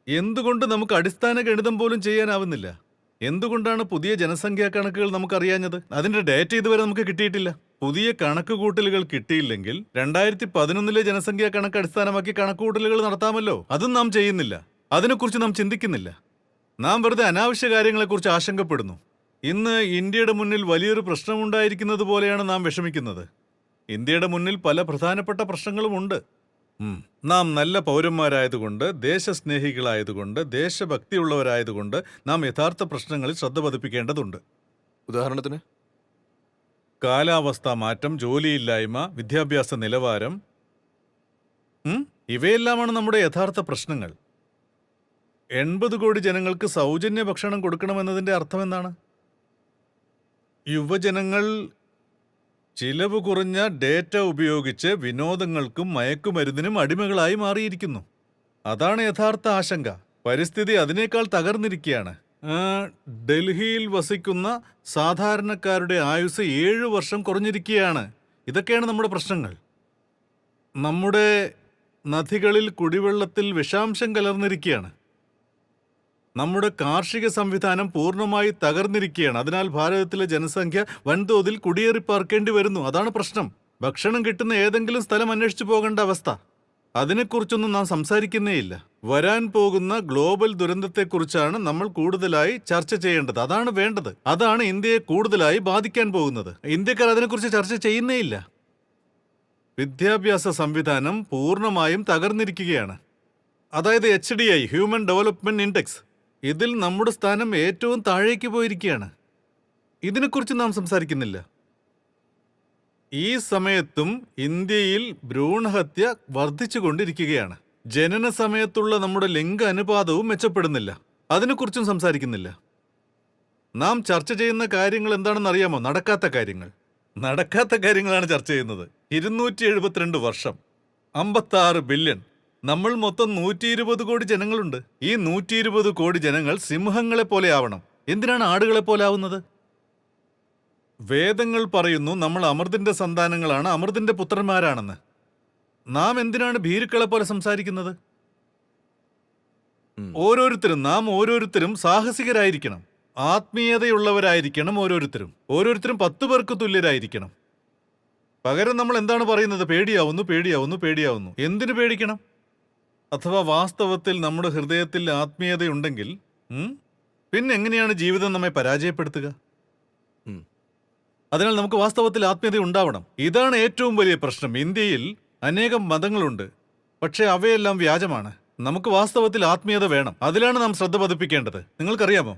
എന്തുകൊണ്ട് നമുക്ക് അടിസ്ഥാന ഗണിതം പോലും ചെയ്യാനാവുന്നില്ല? എന്തുകൊണ്ടാണ് പുതിയ ജനസംഖ്യാ കണക്കുകൾ നമുക്കറിയാഞ്ഞത്? അതിന്റെ ഡേറ്റ ഇതുവരെ നമുക്ക് കിട്ടിയിട്ടില്ല. പുതിയ കണക്കുകൂട്ടലുകൾ കിട്ടിയില്ലെങ്കിൽ 2011 ജനസംഖ്യാ കണക്ക് അടിസ്ഥാനമാക്കി കണക്കുകൂട്ടലുകൾ നടത്താമല്ലോ. അതും നാം ചെയ്യുന്നില്ല. അതിനെക്കുറിച്ച് നാം ചിന്തിക്കുന്നില്ല. നാം വെറുതെ അനാവശ്യ കാര്യങ്ങളെക്കുറിച്ച് ആശങ്കപ്പെടുന്നു. ഇന്ന് ഇന്ത്യയുടെ മുന്നിൽ വലിയൊരു പ്രശ്നമുണ്ടായിരിക്കുന്നത് പോലെയാണ് നാം വിഷമിക്കുന്നത്. ഇന്ത്യയുടെ മുന്നിൽ പല പ്രധാനപ്പെട്ട പ്രശ്നങ്ങളുമുണ്ട്. നാം നല്ല പൗരന്മാരായതുകൊണ്ട്, ദേശസ്നേഹികളായതുകൊണ്ട്, ദേശഭക്തിയുള്ളവരായതുകൊണ്ട് നാം യഥാർത്ഥ പ്രശ്നങ്ങളിൽ ശ്രദ്ധ പതിപ്പിക്കേണ്ടതുണ്ട്. ഉദാഹരണത്തിന് കാലാവസ്ഥാ മാറ്റം, ജോലിയില്ലായ്മ, വിദ്യാഭ്യാസ നിലവാരം, ഇവയെല്ലാമാണ് നമ്മുടെ യഥാർത്ഥ പ്രശ്നങ്ങൾ. 80 കോടി ജനങ്ങൾക്ക് സൗജന്യ ഭക്ഷണം കൊടുക്കണമെന്നതിന്റെ അർത്ഥം എന്താണ്? യുവജനങ്ങൾ ചിലവ് കുറഞ്ഞ ഡേറ്റ ഉപയോഗിച്ച് വിനോദങ്ങൾക്കും മയക്കുമരുന്നിനും അടിമകളായി മാറിയിരിക്കുന്നു. അതാണ് യഥാർത്ഥ ആശങ്ക. പരിസ്ഥിതി അതിനേക്കാൾ തകർന്നിരിക്കുകയാണ്. ഡൽഹിയിൽ വസിക്കുന്ന സാധാരണക്കാരുടെ ആയുസ് 7 വർഷം കുറഞ്ഞിരിക്കുകയാണ്. ഇതൊക്കെയാണ് നമ്മുടെ പ്രശ്നങ്ങൾ. നമ്മുടെ നദികളിൽ കുടിവെള്ളത്തിൽ വിഷാംശം കലർന്നിരിക്കുകയാണ്. നമ്മുടെ കാർഷിക സംവിധാനം പൂർണ്ണമായി തകർന്നിരിക്കുകയാണ്. അതിനാൽ ഭാരതത്തിലെ ജനസംഖ്യ വൻതോതിൽ കുടിയേറി പാർക്കേണ്ടി വരുന്നു. അതാണ് പ്രശ്നം. ഭക്ഷണം കിട്ടുന്ന ഏതെങ്കിലും സ്ഥലം അന്വേഷിച്ചു പോകേണ്ട അവസ്ഥ. അതിനെക്കുറിച്ചൊന്നും നാം സംസാരിക്കുന്നേയില്ല. വരാൻ പോകുന്ന ഗ്ലോബൽ ദുരന്തത്തെക്കുറിച്ചാണ് നമ്മൾ കൂടുതലായി ചർച്ച ചെയ്യേണ്ടത്. അതാണ് വേണ്ടത്. അതാണ് ഇന്ത്യയെ കൂടുതലായി ബാധിക്കാൻ പോകുന്നത്. ഇന്ത്യക്കാർ അതിനെക്കുറിച്ച് ചർച്ച ചെയ്യുന്നേയില്ല. വിദ്യാഭ്യാസ സംവിധാനം പൂർണ്ണമായും തകർന്നിരിക്കുകയാണ്. അതായത് HDI, ഹ്യൂമൻ ഡെവലപ്മെന്റ് ഇൻഡെക്സ്, ഇതിൽ നമ്മുടെ സ്ഥാനം ഏറ്റവും താഴേക്ക് പോയിരിക്കുകയാണ്. ഇതിനെക്കുറിച്ച് നാം സംസാരിക്കുന്നില്ല. ഈ സമയത്തും ഇന്ത്യയിൽ ഭ്രൂണഹത്യ വർദ്ധിച്ചുകൊണ്ടിരിക്കുകയാണ്. ജനന സമയത്തുള്ള നമ്മുടെ ലിംഗ അനുപാതവും മെച്ചപ്പെടുന്നില്ല. അതിനെക്കുറിച്ചും സംസാരിക്കുന്നില്ല. നാം ചർച്ച ചെയ്യുന്ന കാര്യങ്ങൾ എന്താണെന്ന് അറിയാമോ? നടക്കാത്ത കാര്യങ്ങൾ. നടക്കാത്ത കാര്യങ്ങളാണ് ചർച്ച ചെയ്യുന്നത്. 272 വർഷം, 56 ബില്യൺ. നമ്മൾ മൊത്തം 120 കോടി ജനങ്ങളുണ്ട്. ഈ 120 കോടി ജനങ്ങൾ സിംഹങ്ങളെ പോലെ ആവണം. എന്തിനാണ് ആടുകളെ പോലെ ആവുന്നത്? വേദങ്ങൾ പറയുന്നു നമ്മൾ അമൃതിന്റെ സന്താനങ്ങളാണ്, അമൃതിന്റെ പുത്രന്മാരാണെന്ന്. നാം എന്തിനാണ് ഭീരുക്കളെ പോലെ സംസാരിക്കുന്നത്? നാം ഓരോരുത്തരും സാഹസികരായിരിക്കണം, ആത്മീയതയുള്ളവരായിരിക്കണം. ഓരോരുത്തരും 10 പേർക്ക് തുല്യരായിരിക്കണം. പകരം നമ്മൾ എന്താണ് പറയുന്നത്? പേടിയാവുന്നു, പേടിയാവുന്നു, പേടിയാവുന്നു. എന്തിനു പേടിക്കണം? അഥവാ വാസ്തവത്തിൽ നമ്മുടെ ഹൃദയത്തിൽ ആത്മീയതയുണ്ടെങ്കിൽ പിന്നെ എങ്ങനെയാണ് ജീവിതം നമ്മെ പരാജയപ്പെടുത്തുക? അതിനാൽ നമുക്ക് വാസ്തവത്തിൽ ആത്മീയത ഉണ്ടാവണം. ഇതാണ് ഏറ്റവും വലിയ പ്രശ്നം. ഇന്ത്യയിൽ അനേകം മതങ്ങളുണ്ട്, പക്ഷേ അവയെല്ലാം വ്യാജമാണ്. നമുക്ക് വാസ്തവത്തിൽ ആത്മീയത വേണം. അതിലാണ് നാം ശ്രദ്ധ പതിപ്പിക്കേണ്ടത്. നിങ്ങൾക്കറിയാമോ,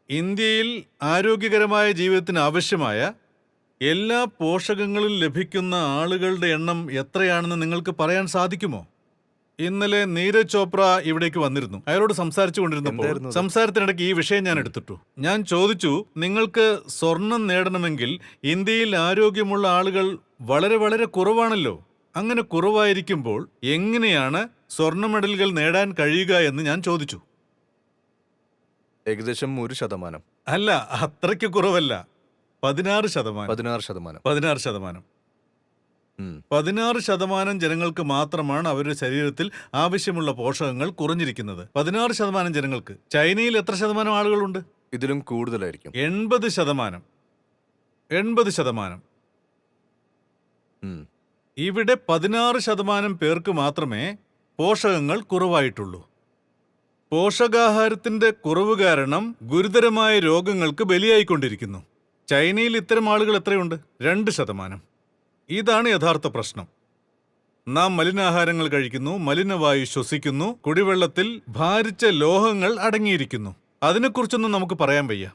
ഇന്ത്യയിൽ ആരോഗ്യകരമായ ജീവിതത്തിന് ആവശ്യമായ എല്ലാ പോഷകങ്ങളും ലഭിക്കുന്ന ആളുകളുടെ എണ്ണം എത്രയാണെന്ന് നിങ്ങൾക്ക് പറയാൻ സാധിക്കുമോ? ഇന്നലെ നീരജ് ചോപ്ര ഇവിടേക്ക് വന്നിരുന്നു. അയാളോട് സംസാരിച്ചു കൊണ്ടിരുന്നപ്പോൾ സംസാരത്തിനിടയ്ക്ക് ഈ വിഷയം ഞാൻ എടുത്തിട്ടു. ഞാൻ ചോദിച്ചു, നിങ്ങൾക്ക് സ്വർണം നേടണമെങ്കിൽ ഇന്ത്യയിൽ ആരോഗ്യമുള്ള ആളുകൾ വളരെ വളരെ കുറവാണല്ലോ. അങ്ങനെ കുറവായിരിക്കുമ്പോൾ എങ്ങനെയാണ് സ്വർണ്ണ മെഡലുകൾ നേടാൻ കഴിയുക എന്ന് ഞാൻ ചോദിച്ചു. ഏകദേശം 1%. അല്ല, അത്രയ്ക്ക് കുറവല്ല. 16%. 16%. 16% ജനങ്ങൾക്ക് മാത്രമാണ് അവരുടെ ശരീരത്തിൽ ആവശ്യമുള്ള പോഷകങ്ങൾ കുറഞ്ഞിരിക്കുന്നത്. 16% ജനങ്ങൾക്ക്. ചൈനയിൽ എത്ര ശതമാനം ആളുകളുണ്ട്? ഇതിലും കൂടുതലായിരിക്കും. 80%. 80%. ഇവിടെ 16% പേർക്ക് മാത്രമേ പോഷകങ്ങൾ കുറവായിട്ടുള്ളൂ. പോഷകാഹാരത്തിന്റെ കുറവ് കാരണം ഗുരുതരമായ രോഗങ്ങൾക്ക് ബലിയായിക്കൊണ്ടിരിക്കുന്നു. ചൈനയിൽ ഇത്തരം ആളുകൾ എത്രയുണ്ട്? 2%. ഇതാണ് യഥാർത്ഥ പ്രശ്നം. നാം മലിനാഹാരങ്ങൾ കഴിക്കുന്നു, മലിനവായു ശ്വസിക്കുന്നു, കുടിവെള്ളത്തിൽ ഭാരിച്ച ലോഹങ്ങൾ അടങ്ങിയിരിക്കുന്നു. അതിനെക്കുറിച്ചൊന്നും നമുക്ക് പറയാൻ വയ്യ.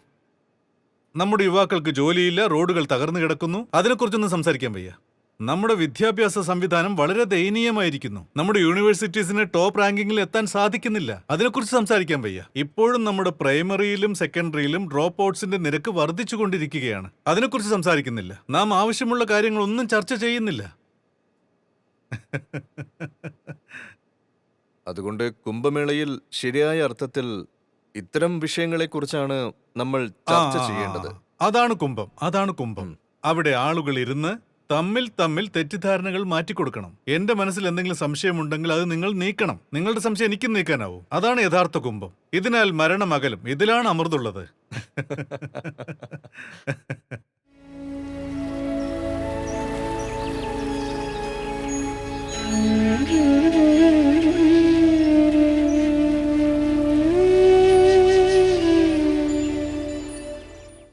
നമ്മുടെ യുവാക്കൾക്ക് ജോലിയില്ല, റോഡുകൾ തകർന്നു കിടക്കുന്നു. അതിനെക്കുറിച്ചൊന്നും സംസാരിക്കാൻ വയ്യ. നമ്മുടെ വിദ്യാഭ്യാസ സംവിധാനം വളരെ ദയനീയമായിരിക്കുന്നു. നമ്മുടെ യൂണിവേഴ്സിറ്റീസിന് ടോപ്പ് റാങ്കിങ്ങിൽ എത്താൻ സാധിക്കുന്നില്ല. അതിനെക്കുറിച്ച് സംസാരിക്കാൻ വയ്യ. ഇപ്പോഴും നമ്മുടെ പ്രൈമറിയിലും സെക്കൻഡറിയിലും ഡ്രോപ്പ് ഔട്ട്സിന്റെ നിരക്ക് വർദ്ധിച്ചുകൊണ്ടിരിക്കുകയാണ്. അതിനെക്കുറിച്ച് സംസാരിക്കുന്നില്ല. നാം ആവശ്യമുള്ള കാര്യങ്ങളൊന്നും ചർച്ച ചെയ്യുന്നില്ല. അതുകൊണ്ട് കുംഭമേളയിൽ ശരിയായ അർത്ഥത്തിൽ ഇത്തരം വിഷയങ്ങളെക്കുറിച്ചാണ് നമ്മൾ ചർച്ച ചെയ്യേണ്ടത്. അതാണ് കുംഭം. അവിടെ ആളുകൾ ഇരുന്ന് തമ്മിൽ തെറ്റിദ്ധാരണകൾ മാറ്റിക്കൊടുക്കണം. എന്റെ മനസ്സിൽ എന്തെങ്കിലും സംശയമുണ്ടെങ്കിൽ അത് നിങ്ങൾ നീക്കണം. നിങ്ങളുടെ സംശയം എനിക്കും നീക്കാനാവും. അതാണ് യഥാർത്ഥ കുംഭം. ഇതിനാൽ മരണം അകലും. ഇതിലാണ് അമൃതുള്ളത്.